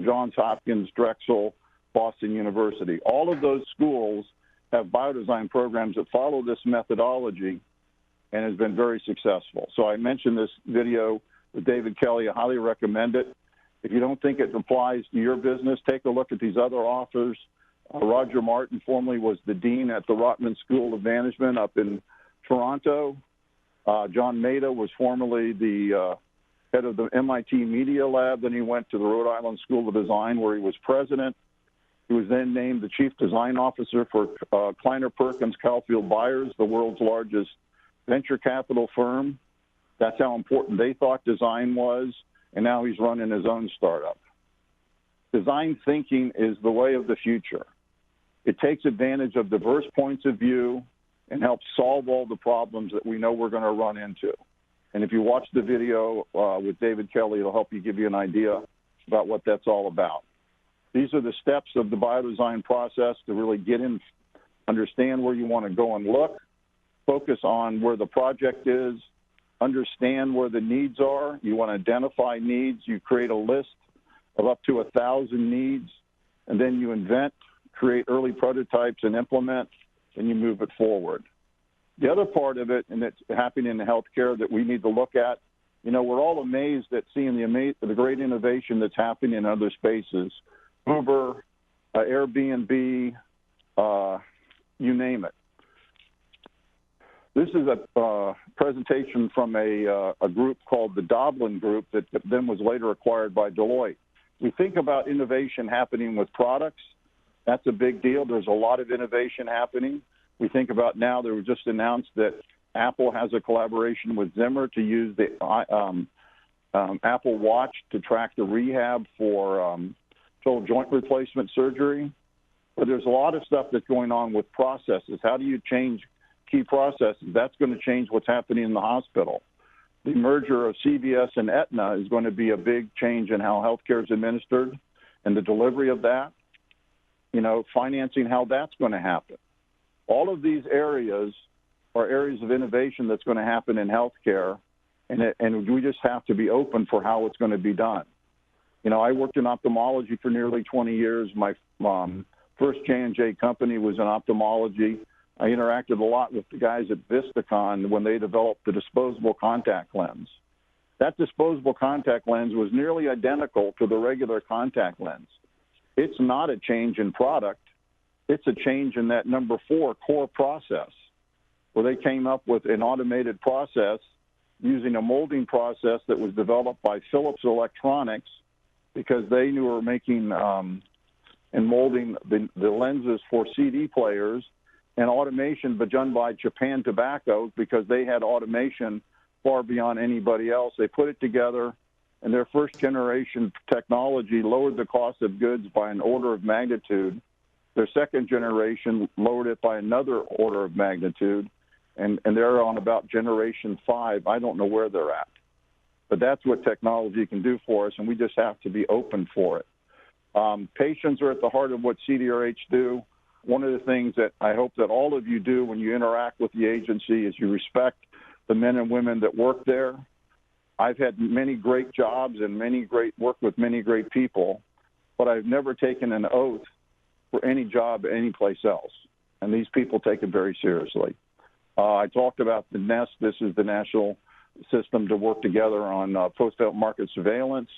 Johns Hopkins, Drexel, Boston University. All of those schools have biodesign programs that follow this methodology and has been very successful. So I mentioned this video with David Kelly. I highly recommend it. If you don't think it applies to your business, take a look at these other authors. Roger Martin formerly was the dean at the Rotman School of Management up in Toronto. John Maida was formerly the head of the MIT Media Lab. Then he went to the Rhode Island School of Design, where he was president. He was then named the chief design officer for Kleiner Perkins Caulfield Byers, the world's largest venture capital firm. That's how important they thought design was, and now he's running his own startup. Design thinking is the way of the future. It takes advantage of diverse points of view and helps solve all the problems that we know we're going to run into. And if you watch the video with David Kelly, it'll help you give you an idea about what that's all about. These are the steps of the biodesign process to really get in, understand where you want to go and look, focus on where the project is, understand where the needs are. You want to identify needs. You create a list of up to 1,000 needs, and then you invent, create early prototypes and implement, and you move it forward. The other part of it, and it's happening in healthcare that we need to look at, you know, we're all amazed at seeing the great innovation that's happening in other spaces. Uber, Airbnb, you name it. This is a presentation from a group called the Doblin Group that then was later acquired by Deloitte. We think about innovation happening with products. That's a big deal. There's a lot of innovation happening. We think about now, there was just announced that Apple has a collaboration with Zimmer to use the Apple Watch to track the rehab for total joint replacement surgery. But there's a lot of stuff that's going on with processes. How do you change key processes? That's going to change what's happening in the hospital. The merger of CVS and Aetna is going to be a big change in how healthcare is administered and the delivery of that. You know, financing, how that's going to happen. All of these areas are areas of innovation that's going to happen in healthcare, and we just have to be open for how it's going to be done. You know, I worked in ophthalmology for nearly 20 years. My first J&J company was in ophthalmology. I interacted a lot with the guys at Vistakon when they developed the disposable contact lens. That disposable contact lens was nearly identical to the regular contact lens. It's not a change in product. It's a change in that number 4 core process, where they came up with an automated process using a molding process that was developed by Philips Electronics, because they knew were making and molding the lenses for CD players, and automation but done by Japan Tobacco, because they had automation far beyond anybody else. They put it together, and their first generation technology lowered the cost of goods by an order of magnitude. Their second generation lowered it by another order of magnitude, and they're on about generation 5. I don't know where they're at. But that's what technology can do for us, and we just have to be open for it. Patients are at the heart of what CDRH do. One of the things that I hope that all of you do when you interact with the agency is you respect the men and women that work there. I've had many great jobs and work with many great people, but I've never taken an oath for any job anyplace else, and these people take it very seriously. I talked about the NEST. This is the national system to work together on post-out market surveillance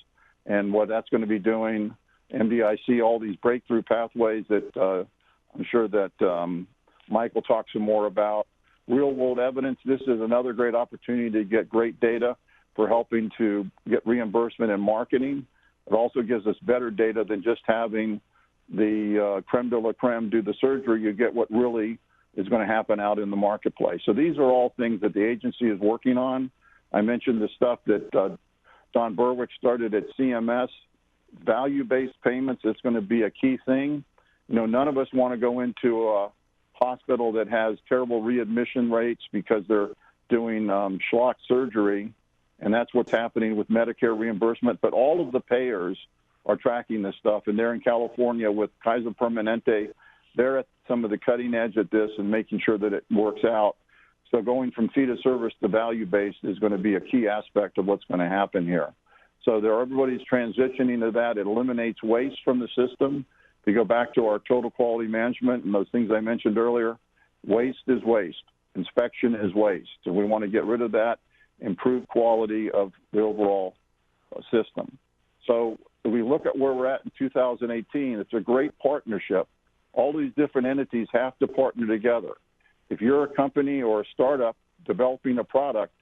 and what that's going to be doing. MDIC, all these breakthrough pathways that I'm sure that Mike will talk some more about. Real-world evidence, this is another great opportunity to get great data for helping to get reimbursement and marketing. It also gives us better data than just having the creme de la creme do the surgery. You get what really is going to happen out in the marketplace. So these are all things that the agency is working on. I mentioned the stuff that Don Berwick started at CMS. Value-based payments, it's going to be a key thing. You know, none of us want to go into a hospital that has terrible readmission rates because they're doing schlock surgery, and that's what's happening with Medicare reimbursement. But all of the payers are tracking this stuff, and they're in California with Kaiser Permanente. They're at some of the cutting edge at this and making sure that it works out. So going from fee-to-service to value-based is going to be a key aspect of what's going to happen here. So everybody's transitioning to that. It eliminates waste from the system. If you go back to our total quality management and those things I mentioned earlier, waste is waste. Inspection is waste. So we want to get rid of that, improve quality of the overall system. So if we look at where we're at in 2018, it's a great partnership. All these different entities have to partner together. If you're a company or a startup developing a product,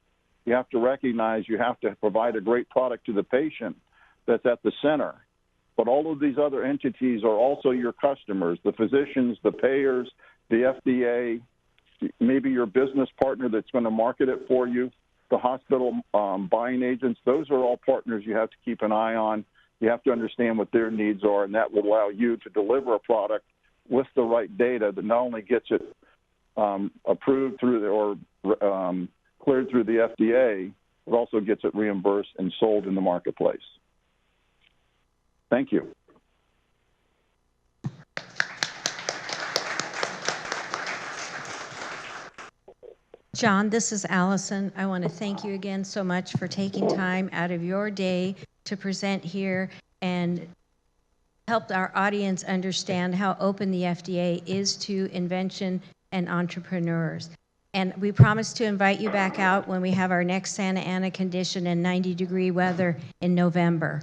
you have to recognize you have to provide a great product to the patient that's at the center. But all of these other entities are also your customers, the physicians, the payers, the FDA, maybe your business partner that's going to market it for you, the hospital buying agents. Those are all partners you have to keep an eye on. You have to understand what their needs are, and that will allow you to deliver a product with the right data that not only gets it approved through or cleared through the FDA, but also gets it reimbursed and sold in the marketplace. Thank you. John, this is Allison. I want to thank you again so much for taking time out of your day to present here and help our audience understand how open the FDA is to invention and entrepreneurs. And we promise to invite you back out when we have our next Santa Ana condition and 90-degree weather in November.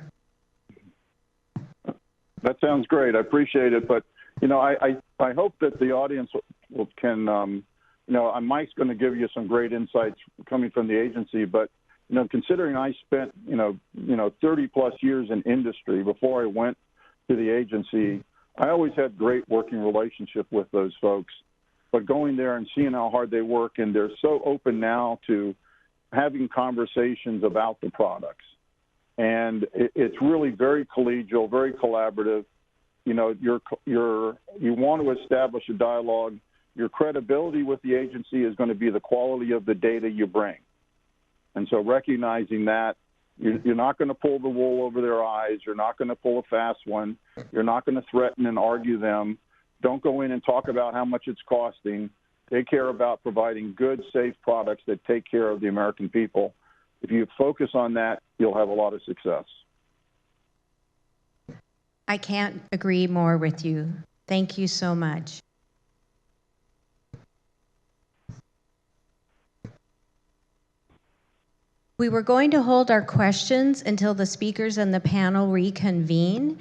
That sounds great. I appreciate it. But, you know, I hope that the audience can, you know, Mike's going to give you some great insights coming from the agency. But, you know, considering I spent, you know, 30 plus years in industry before I went to the agency, I always had great working relationship with those folks. But going there and seeing how hard they work, and they're so open now to having conversations about the products. And it's really very collegial, very collaborative. You know, you want to establish a dialogue. Your credibility with the agency is going to be the quality of the data you bring. And so recognizing that, you're not going to pull the wool over their eyes. You're not going to pull a fast one. You're not going to threaten and argue them. Don't go in and talk about how much it's costing. They care about providing good, safe products that take care of the American people. If you focus on that, you'll have a lot of success. I can't agree more with you. Thank you so much. We were going to hold our questions until the speakers and the panel reconvene.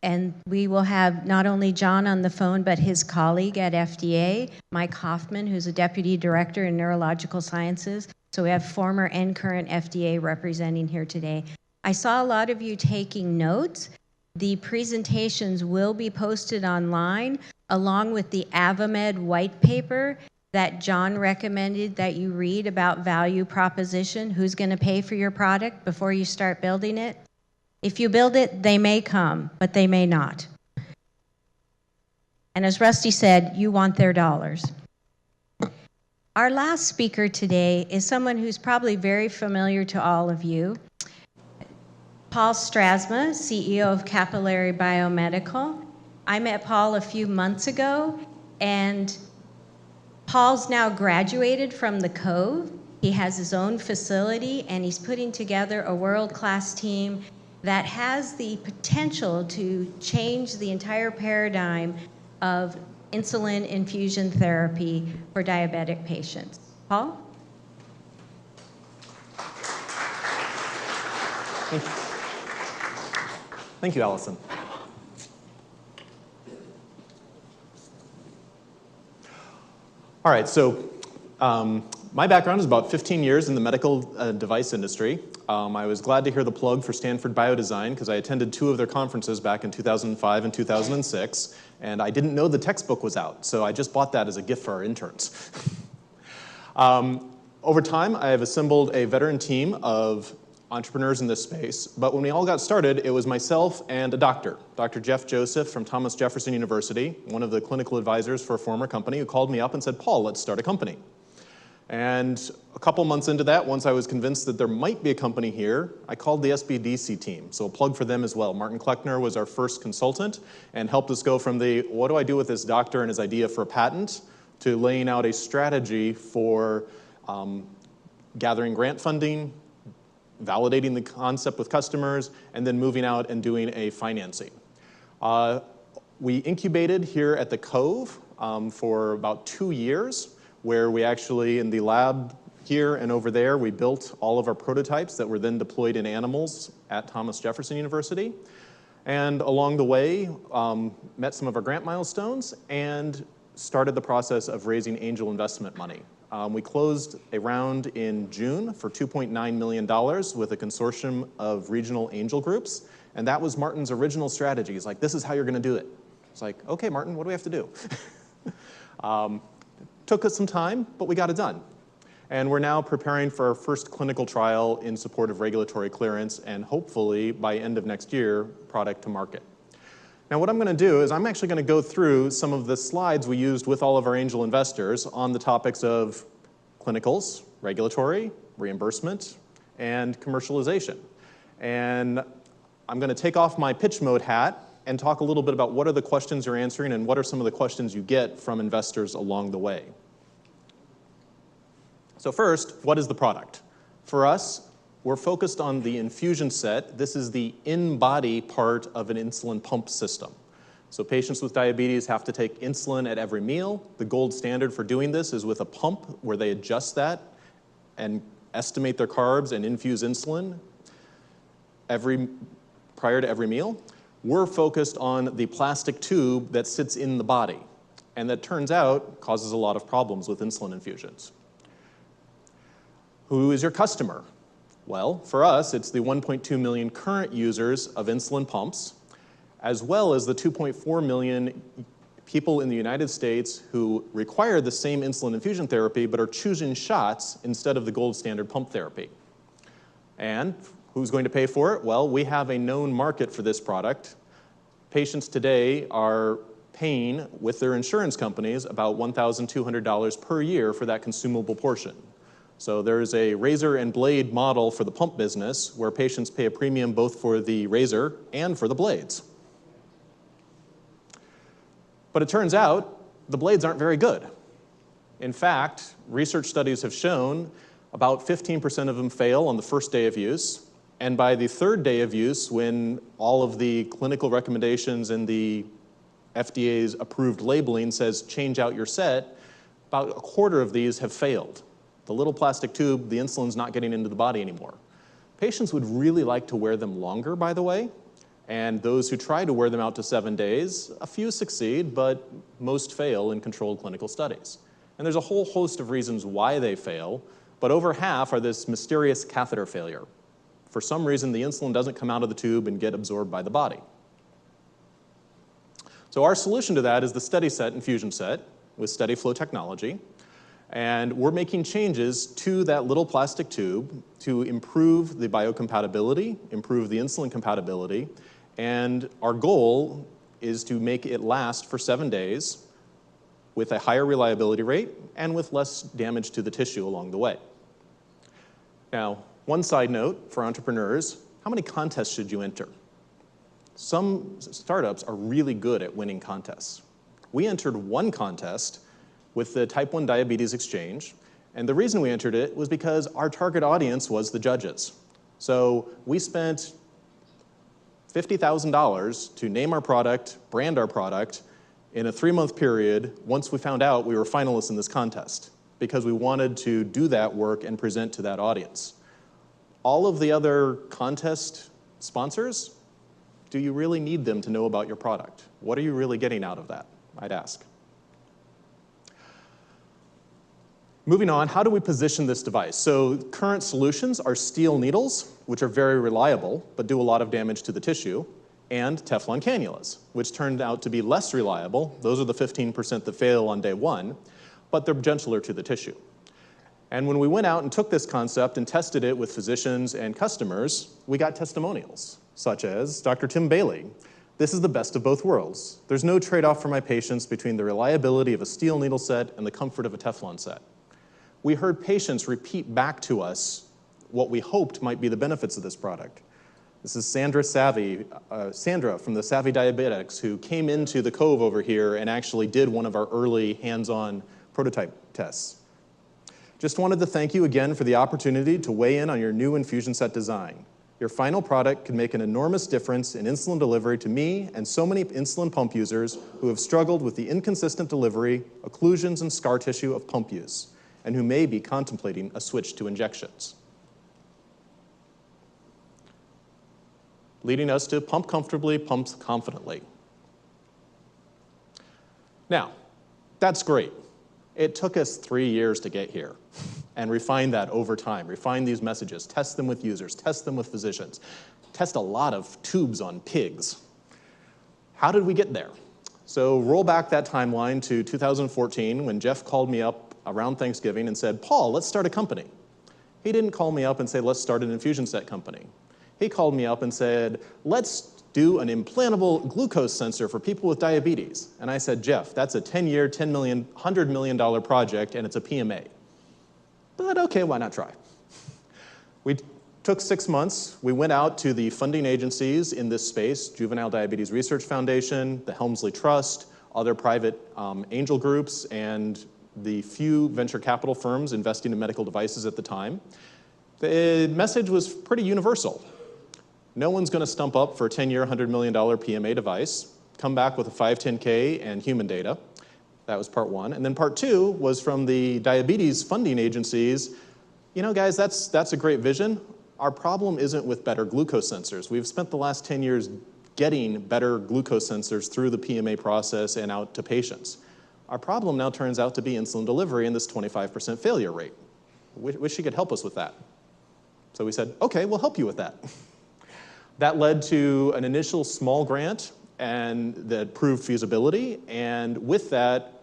And we will have not only John on the phone, but his colleague at FDA, Mike Hoffman, who's a Deputy Director in Neurological Sciences. So we have former and current FDA representing here today. I saw a lot of you taking notes. The presentations will be posted online along with the AvaMed white paper that John recommended that you read about value proposition, who's going to pay for your product before you start building it. If you build it, they may come, but they may not. And as Rusty said, you want their dollars. Our last speaker today is someone who's probably very familiar to all of you. Paul Strasma, CEO of Capillary Biomedical. I met Paul a few months ago, and Paul's now graduated from the Cove. He has his own facility, and he's putting together a world-class team that has the potential to change the entire paradigm of insulin infusion therapy for diabetic patients. Paul? Thank you, Allison. All right, so my background is about 15 years in the medical device industry. I was glad to hear the plug for Stanford Biodesign because I attended 2 of their conferences back in 2005 and 2006, and I didn't know the textbook was out, so I just bought that as a gift for our interns. Over time, I have assembled a veteran team of entrepreneurs in this space, but when we all got started, it was myself and a doctor, Dr. Jeff Joseph from Thomas Jefferson University, one of the clinical advisors for a former company, who called me up and said, Paul, let's start a company. And a couple months into that, once I was convinced that there might be a company here, I called the SBDC team, so a plug for them as well. Martin Kleckner was our first consultant and helped us go from the, what do I do with this doctor and his idea for a patent, to laying out a strategy for gathering grant funding, validating the concept with customers, and then moving out and doing a financing. We incubated here at the Cove for about 2 years, where we actually, in the lab here and over there, we built all of our prototypes that were then deployed in animals at Thomas Jefferson University. And along the way, met some of our grant milestones and started the process of raising angel investment money. We closed a round in June for $2.9 million with a consortium of regional angel groups. And that was Martin's original strategy. He's like, this is how you're going to do it. It's like, okay, Martin, what do we have to do? Took us some time, but we got it done. And we're now preparing for our first clinical trial in support of regulatory clearance and hopefully by end of next year, product to market. Now what I'm going to do is I'm actually going to go through some of the slides we used with all of our angel investors on the topics of clinicals, regulatory, reimbursement, and commercialization. And I'm going to take off my pitch mode hat and talk a little bit about what are the questions you're answering and what are some of the questions you get from investors along the way. So first, what is the product? For us, we're focused on the infusion set. This is the in-body part of an insulin pump system. So patients with diabetes have to take insulin at every meal. The gold standard for doing this is with a pump where they adjust that and estimate their carbs and infuse insulin prior to every meal. We're focused on the plastic tube that sits in the body, and that turns out causes a lot of problems with insulin infusions. Who is your customer? Well, for us, it's the 1.2 million current users of insulin pumps, as well as the 2.4 million people in the United States who require the same insulin infusion therapy but are choosing shots instead of the gold standard pump therapy. And who's going to pay for it? Well, we have a known market for this product. Patients today are paying with their insurance companies about $1,200 per year for that consumable portion. So there's a razor and blade model for the pump business where patients pay a premium both for the razor and for the blades. But it turns out the blades aren't very good. In fact, research studies have shown about 15% of them fail on the first day of use, and by the third day of use, when all of the clinical recommendations and the FDA's approved labeling says change out your set, about a quarter of these have failed. The little plastic tube, the insulin's not getting into the body anymore. Patients would really like to wear them longer, by the way, and those who try to wear them out to 7 days, a few succeed, but most fail in controlled clinical studies. And there's a whole host of reasons why they fail, but over half are this mysterious catheter failure. For some reason, the insulin doesn't come out of the tube and get absorbed by the body. So our solution to that is the SteadySet infusion set with steady flow technology. And we're making changes to that little plastic tube to improve the biocompatibility, improve the insulin compatibility, and our goal is to make it last for 7 days with a higher reliability rate and with less damage to the tissue along the way. Now, one side note for entrepreneurs, how many contests should you enter? Some startups are really good at winning contests. We entered one contest with the Type 1 Diabetes Exchange, and the reason we entered it was because our target audience was the judges. So we spent $50,000 to name our product, brand our product, in a 3-month period once we found out we were finalists in this contest, because we wanted to do that work and present to that audience. All of the other contest sponsors, do you really need them to know about your product? What are you really getting out of that, I'd ask. Moving on, how do we position this device? So current solutions are steel needles, which are very reliable, but do a lot of damage to the tissue, and Teflon cannulas, which turned out to be less reliable. Those are the 15% that fail on day 1, but they're gentler to the tissue. And when we went out and took this concept and tested it with physicians and customers, we got testimonials, such as Dr. Tim Bailey. This is the best of both worlds. There's no trade-off for my patients between the reliability of a steel needle set and the comfort of a Teflon set. We heard patients repeat back to us what we hoped might be the benefits of this product. This is Sandra from the Savvy Diabetics, who came into the Cove over here and actually did one of our early hands-on prototype tests. Just wanted to thank you again for the opportunity to weigh in on your new infusion set design. Your final product can make an enormous difference in insulin delivery to me and so many insulin pump users who have struggled with the inconsistent delivery, occlusions, and scar tissue of pump use, and who may be contemplating a switch to injections. Leading us to pump comfortably, pump confidently. Now, that's great. It took us 3 years to get here and refine that over time, refine these messages, test them with users, test them with physicians, test a lot of tubes on pigs. How did we get there? So roll back that timeline to 2014 when Jeff called me up around Thanksgiving and said, Paul, let's start a company. He didn't call me up and say, let's start an infusion set company. He called me up and said, let's do an implantable glucose sensor for people with diabetes. And I said, Jeff, that's a 10-year, $100 million project, and it's a PMA. But okay, why not try? We took 6 months. We went out to the funding agencies in this space, Juvenile Diabetes Research Foundation, the Helmsley Trust, other private angel groups, and the few venture capital firms investing in medical devices at the time. The message was pretty universal. No one's going to stump up for a 10-year, $100 million PMA device, come back with a 510K and human data. That was part one. And then part two was from the diabetes funding agencies. You know, guys, that's a great vision. Our problem isn't with better glucose sensors. We've spent the last 10 years getting better glucose sensors through the PMA process and out to patients. Our problem now turns out to be insulin delivery and this 25% failure rate. Wish you could help us with that. So we said, okay, we'll help you with that. That led to an initial small grant and that proved feasibility. And with that,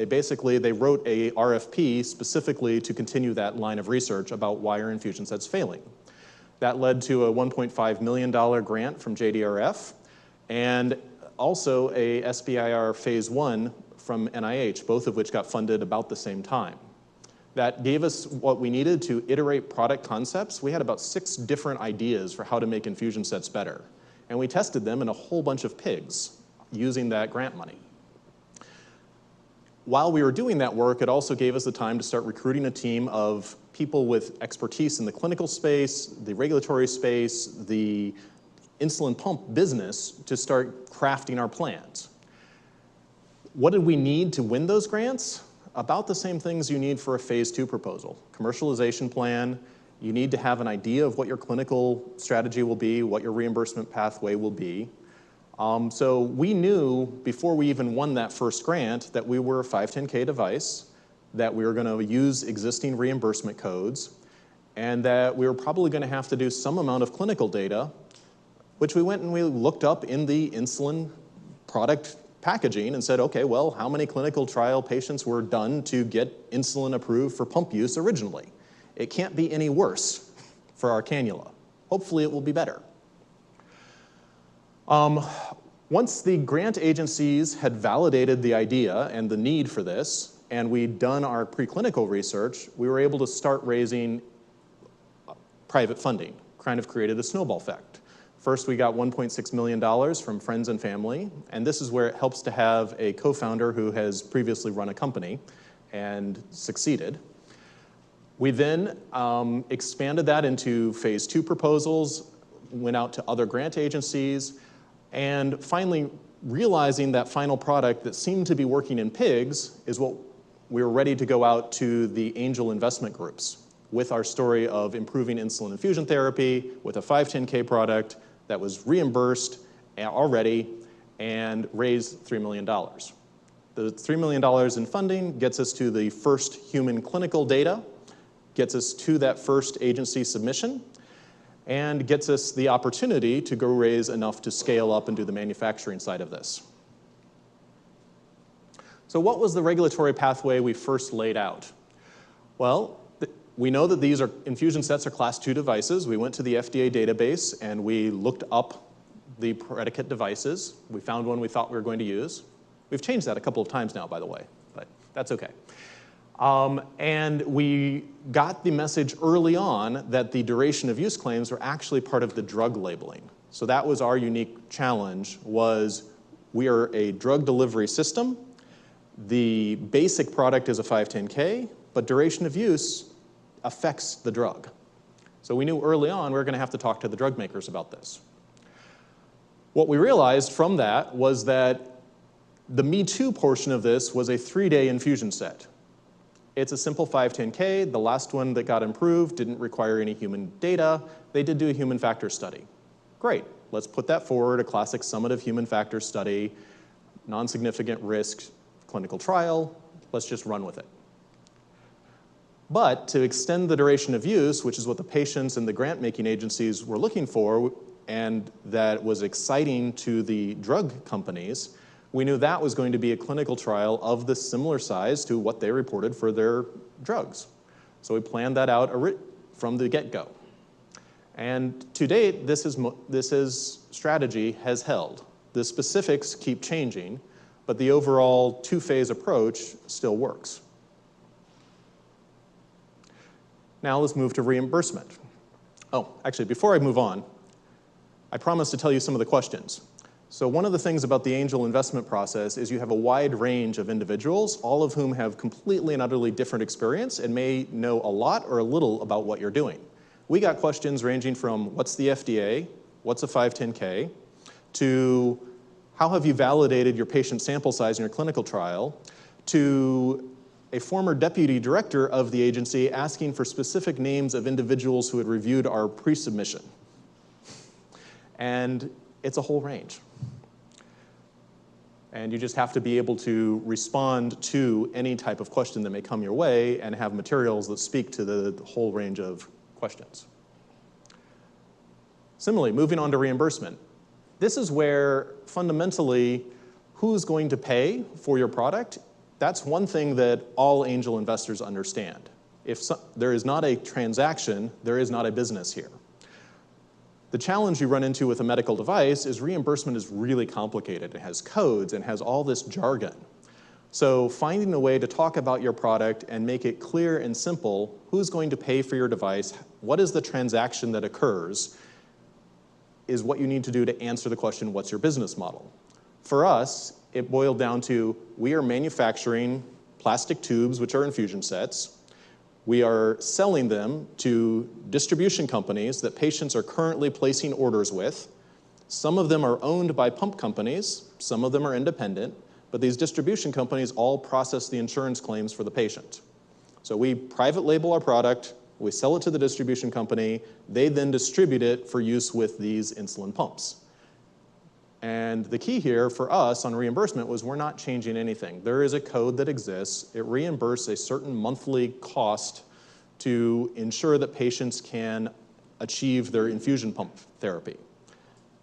basically they wrote a RFP specifically to continue that line of research about why are infusion sets failing. That led to a $1.5 million grant from JDRF and also a SBIR phase 1 from NIH, both of which got funded about the same time. That gave us what we needed to iterate product concepts. We had about 6 different ideas for how to make infusion sets better. And we tested them in a whole bunch of pigs using that grant money. While we were doing that work, it also gave us the time to start recruiting a team of people with expertise in the clinical space, the regulatory space, the insulin pump business to start crafting our plans. What did we need to win those grants? About the same things you need for a phase 2 proposal. Commercialization plan, you need to have an idea of what your clinical strategy will be, what your reimbursement pathway will be. So we knew before we even won that first grant that we were a 510K device, that we were going to use existing reimbursement codes, and that we were probably going to have to do some amount of clinical data, which we went and we looked up in the insulin product packaging and said, okay, well, how many clinical trial patients were done to get insulin approved for pump use originally? It can't be any worse for our cannula. Hopefully it will be better. Once the grant agencies had validated the idea and the need for this, and we'd done our preclinical research, we were able to start raising private funding, kind of created a snowball effect. First, we got $1.6 million from friends and family, and this is where it helps to have a co-founder who has previously run a company and succeeded. We then expanded that into phase 2 proposals, went out to other grant agencies, and finally realizing that final product that seemed to be working in pigs is what we were ready to go out to the angel investment groups with our story of improving insulin infusion therapy with a 510K product that was reimbursed already and raised $3 million. The $3 million in funding gets us to the first human clinical data, gets us to that first agency submission, and gets us the opportunity to go raise enough to scale up and do the manufacturing side of this. So what was the regulatory pathway we first laid out? Well, we know that these infusion sets are class 2 devices. We went to the FDA database and we looked up the predicate devices. We found one we thought we were going to use. We've changed that a couple of times now, by the way, but that's okay. And we got the message early on that the duration of use claims were actually part of the drug labeling. So that was our unique challenge, was we are a drug delivery system. The basic product is a 510K, but duration of use affects the drug. So we knew early on we were going to have to talk to the drug makers about this. What we realized from that was that the Me Too portion of this was a 3-day infusion set. It's a simple 510K. The last one that got improved didn't require any human data. They did do a human factor study. Great, let's put that forward, a classic summative human factor study, non-significant risk clinical trial. Let's just run with it. But to extend the duration of use, which is what the patients and the grant-making agencies were looking for, and that was exciting to the drug companies, we knew that was going to be a clinical trial of the similar size to what they reported for their drugs. So we planned that out from the get-go. And to date, this strategy has held. The specifics keep changing, but the overall 2-phase approach still works. Now let's move to reimbursement. Oh, actually, before I move on, I promised to tell you some of the questions. So one of the things about the angel investment process is you have a wide range of individuals, all of whom have completely and utterly different experience and may know a lot or a little about what you're doing. We got questions ranging from what's the FDA, what's a 510K, to how have you validated your patient sample size in your clinical trial, to a former deputy director of the agency asking for specific names of individuals who had reviewed our pre-submission. And it's a whole range. And you just have to be able to respond to any type of question that may come your way and have materials that speak to the whole range of questions. Similarly, moving on to reimbursement. This is where fundamentally who's going to pay for your product, that's one thing that all angel investors understand. If there is not a transaction, there is not a business here. The challenge you run into with a medical device is reimbursement is really complicated. It has codes and has all this jargon. So finding a way to talk about your product and make it clear and simple, who's going to pay for your device, what is the transaction that occurs, is what you need to do to answer the question, what's your business model? For us, it boiled down to, we are manufacturing plastic tubes, which are infusion sets. We are selling them to distribution companies that patients are currently placing orders with. Some of them are owned by pump companies, some of them are independent, but these distribution companies all process the insurance claims for the patient. So we private label our product, we sell it to the distribution company, they then distribute it for use with these insulin pumps. And the key here for us on reimbursement was we're not changing anything. There is a code that exists. It reimburses a certain monthly cost to ensure that patients can achieve their infusion pump therapy.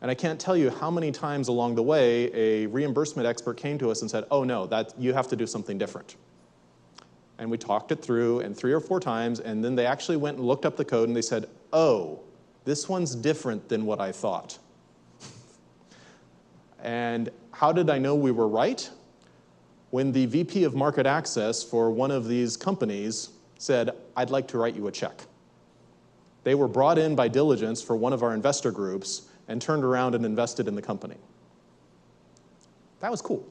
And I can't tell you how many times along the way a reimbursement expert came to us and said, oh no, you have to do something different. And we talked it through, and 3 or 4 times, and then they actually went and looked up the code and they said, oh, this one's different than what I thought. And how did I know we were right? When the VP of Market Access for one of these companies said, I'd like to write you a check. They were brought in by diligence for one of our investor groups and turned around and invested in the company. That was cool.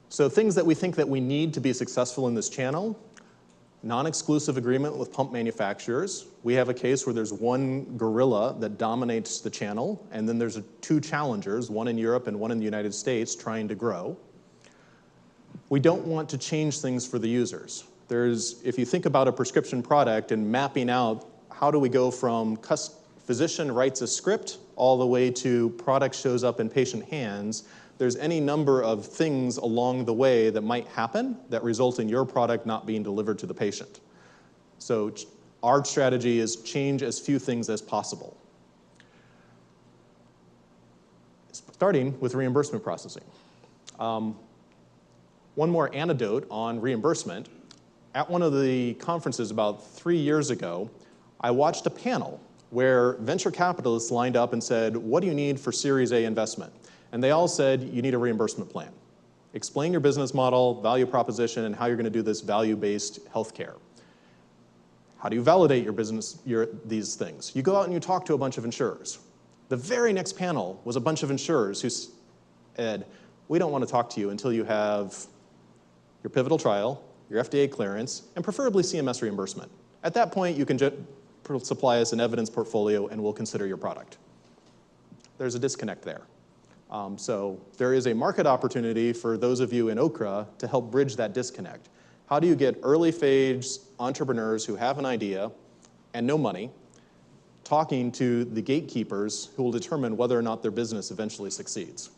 So things that we think that we need to be successful in this channel: non-exclusive agreement with pump manufacturers. We have a case where there's one gorilla that dominates the channel, and then there's 2 challengers, one in Europe and one in the United States, trying to grow. We don't want to change things for the users. If you think about a prescription product and mapping out how do we go from physician writes a script all the way to product shows up in patient hands, there's any number of things along the way that might happen that result in your product not being delivered to the patient. So our strategy is change as few things as possible. Starting with reimbursement processing. One more anecdote on reimbursement. At one of the conferences about 3 years ago, I watched a panel where venture capitalists lined up and said, what do you need for Series A investment? And they all said, you need a reimbursement plan. Explain your business model, value proposition, and how you're going to do this value-based healthcare. How do you validate your business, these things? You go out and you talk to a bunch of insurers. The very next panel was a bunch of insurers who said, we don't want to talk to you until you have your pivotal trial, your FDA clearance, and preferably CMS reimbursement. At that point, you can supply us an evidence portfolio and we'll consider your product. There's a disconnect there. So there is a market opportunity for those of you in Okra to help bridge that disconnect. How do you get early phase entrepreneurs who have an idea and no money talking to the gatekeepers who will determine whether or not their business eventually succeeds?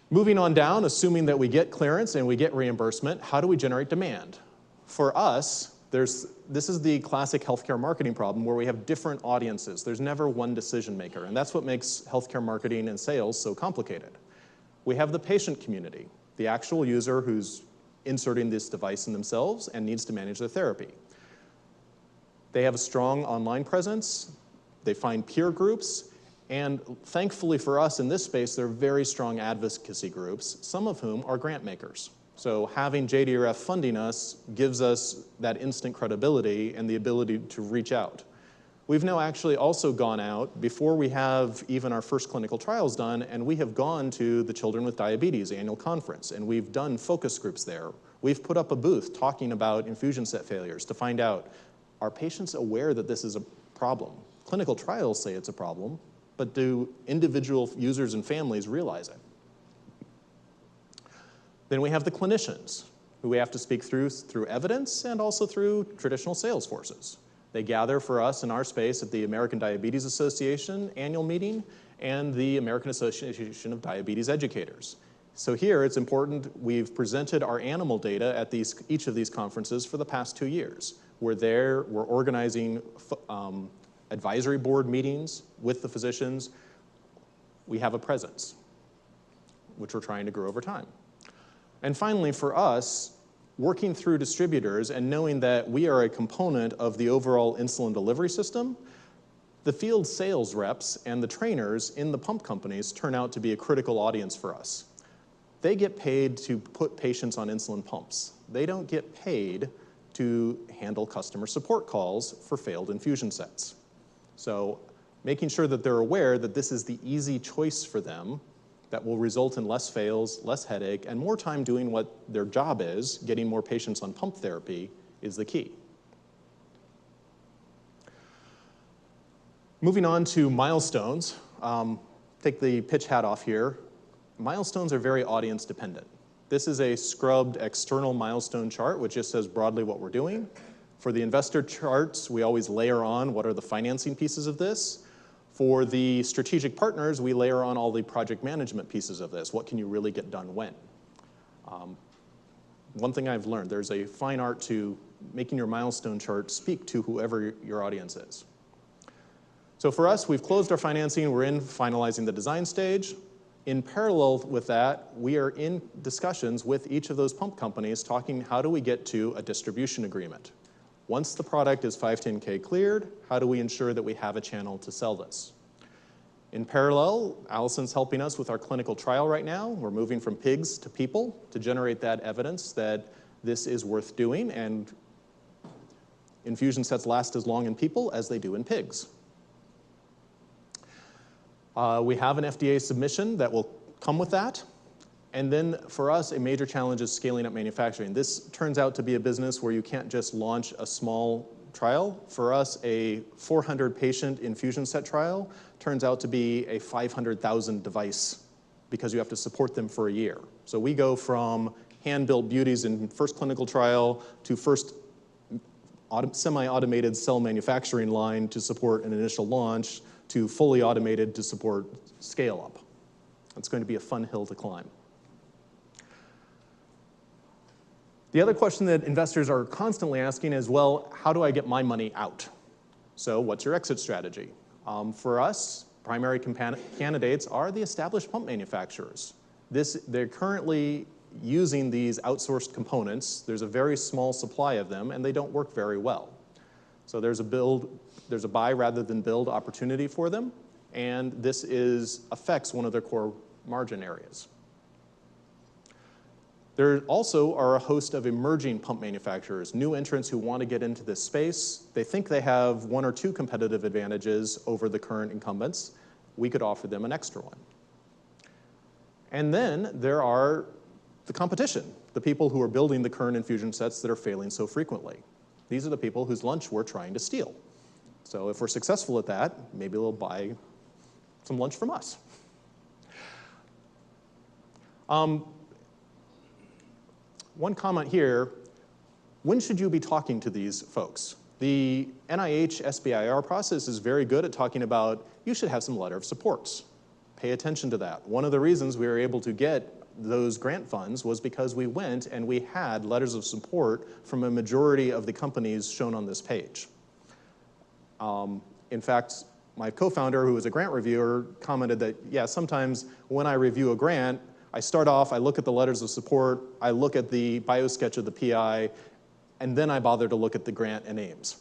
Moving on down, assuming that we get clearance and we get reimbursement, how do we generate demand? For us, this is the classic healthcare marketing problem where we have different audiences. There's never one decision maker, and that's what makes healthcare marketing and sales so complicated. We have the patient community, the actual user who's inserting this device in themselves and needs to manage their therapy. They have a strong online presence, they find peer groups, and thankfully for us in this space, they're very strong advocacy groups, some of whom are grant makers. So having JDRF funding us gives us that instant credibility and the ability to reach out. We've now actually also gone out before we have even our first clinical trials done, and we have gone to the Children with Diabetes annual conference, and we've done focus groups there. We've put up a booth talking about infusion set failures to find out, are patients aware that this is a problem? Clinical trials say it's a problem, but do individual users and families realize it? Then we have the clinicians, who we have to speak through evidence and also through traditional sales forces. They gather for us in our space at the American Diabetes Association annual meeting and the American Association of Diabetes Educators. So here it's important, we've presented our animal data at each of these conferences for the past 2 years. We're there, we're organizing advisory board meetings with the physicians. We have a presence, which we're trying to grow over time. And finally, for us, working through distributors and knowing that we are a component of the overall insulin delivery system, the field sales reps and the trainers in the pump companies turn out to be a critical audience for us. They get paid to put patients on insulin pumps. They don't get paid to handle customer support calls for failed infusion sets. So making sure that they're aware that this is the easy choice for them that will result in less fails, less headache, and more time doing what their job is, getting more patients on pump therapy, is the key. Moving on to milestones, take the pitch hat off here. Milestones are very audience dependent. This is a scrubbed external milestone chart, which just says broadly what we're doing. For the investor charts, we always layer on what are the financing pieces of this. For the strategic partners, we layer on all the project management pieces of this. What can you really get done when? One thing I've learned, there's a fine art to making your milestone chart speak to whoever your audience is. So for us, we've closed our financing. We're in finalizing the design stage. In parallel with that, we are in discussions with each of those pump companies talking how do we get to a distribution agreement. Once the product is 510(k) cleared, how do we ensure that we have a channel to sell this? In parallel, Allison's helping us with our clinical trial right now. We're moving from pigs to people to generate that evidence that this is worth doing, and infusion sets last as long in people as they do in pigs. We have an FDA submission that will come with that. And then for us, a major challenge is scaling up manufacturing. This turns out to be a business where you can't just launch a small trial. For us, a 400-patient infusion set trial turns out to be a 500,000 device because you have to support them for a year. So we go from hand-built beauties in first clinical trial to first semi-automated cell manufacturing line to support an initial launch to fully automated to support scale-up. It's going to be a fun hill to climb. The other question that investors are constantly asking is, well, how do I get my money out? So what's your exit strategy? For us, primary candidates are the established pump manufacturers. They're currently using these outsourced components. There's a very small supply of them, and they don't work very well. So there's a buy rather than build opportunity for them, and this affects one of their core margin areas. There also are a host of emerging pump manufacturers, new entrants who want to get into this space. They think they have 1 or 2 competitive advantages over the current incumbents. We could offer them an extra one. And then there are the competition, the people who are building the current infusion sets that are failing so frequently. These are the people whose lunch we're trying to steal. So if we're successful at that, maybe they'll buy some lunch from us. One comment here, when should you be talking to these folks? The NIH SBIR process is very good at talking about, you should have some letter of supports. Pay attention to that. One of the reasons we were able to get those grant funds was because we went and we had letters of support from a majority of the companies shown on this page. In fact, my co-founder, who was a grant reviewer, commented that, yeah, sometimes when I review a grant, I start off, I look at the letters of support, I look at the biosketch of the PI, and then I bother to look at the grant and aims.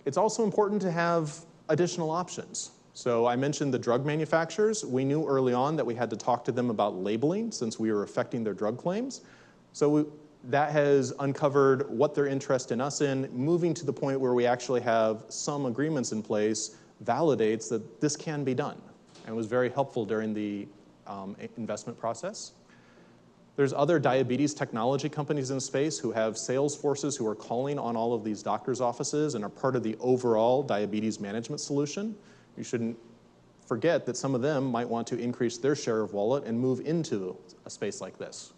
It's also important to have additional options. So I mentioned the drug manufacturers. We knew early on that we had to talk to them about labeling since we were affecting their drug claims. So that has uncovered what their interest in us in. Moving to the point where we actually have some agreements in place validates that this can be done, and was very helpful during the investment process. There's other diabetes technology companies in the space who have sales forces who are calling on all of these doctors' offices and are part of the overall diabetes management solution. You shouldn't forget that some of them might want to increase their share of wallet and move into a space like this.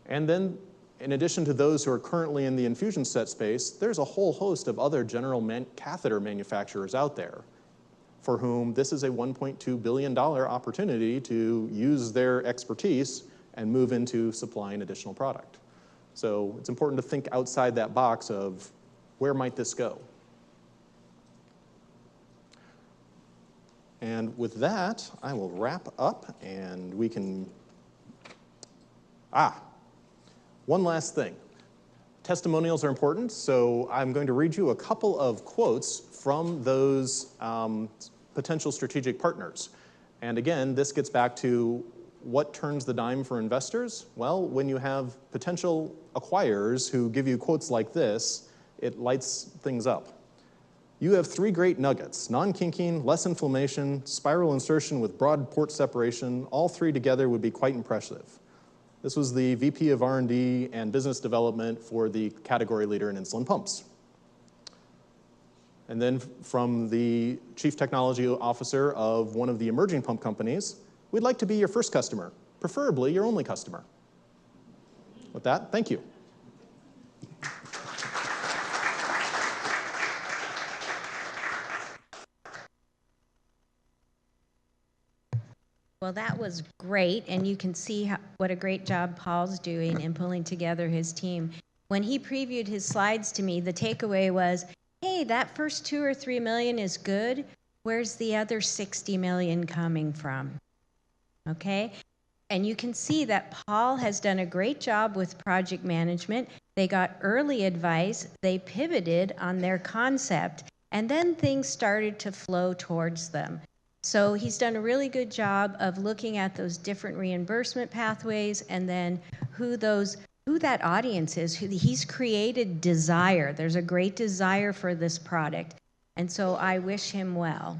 And then, in addition to those who are currently in the infusion set space, there's a whole host of other general catheter manufacturers out there for whom this is a $1.2 billion opportunity to use their expertise and move into supplying additional product. So it's important to think outside that box of where might this go? And with that, I will wrap up and we can, one last thing. Testimonials are important, so I'm going to read you a couple of quotes from those potential strategic partners. And again, this gets back to what turns the dime for investors? Well, when you have potential acquirers who give you quotes like this, it lights things up. You have 3 great nuggets: non-kinking, less inflammation, spiral insertion with broad port separation. All 3 together would be quite impressive. This was the VP of R&D and Business Development for the category leader in insulin pumps. And then from the Chief Technology Officer of one of the emerging pump companies, we'd like to be your first customer, preferably your only customer. With that, thank you. Well, that was great, and you can see what a great job Paul's doing in pulling together his team. When he previewed his slides to me, the takeaway was, hey, that first 2 or 3 million is good. Where's the other 60 million coming from? Okay? And you can see that Paul has done a great job with project management. They got early advice, they pivoted on their concept, and then things started to flow towards them. So he's done a really good job of looking at those different reimbursement pathways and then who that audience is. He's created desire. There's a great desire for this product. And so I wish him well.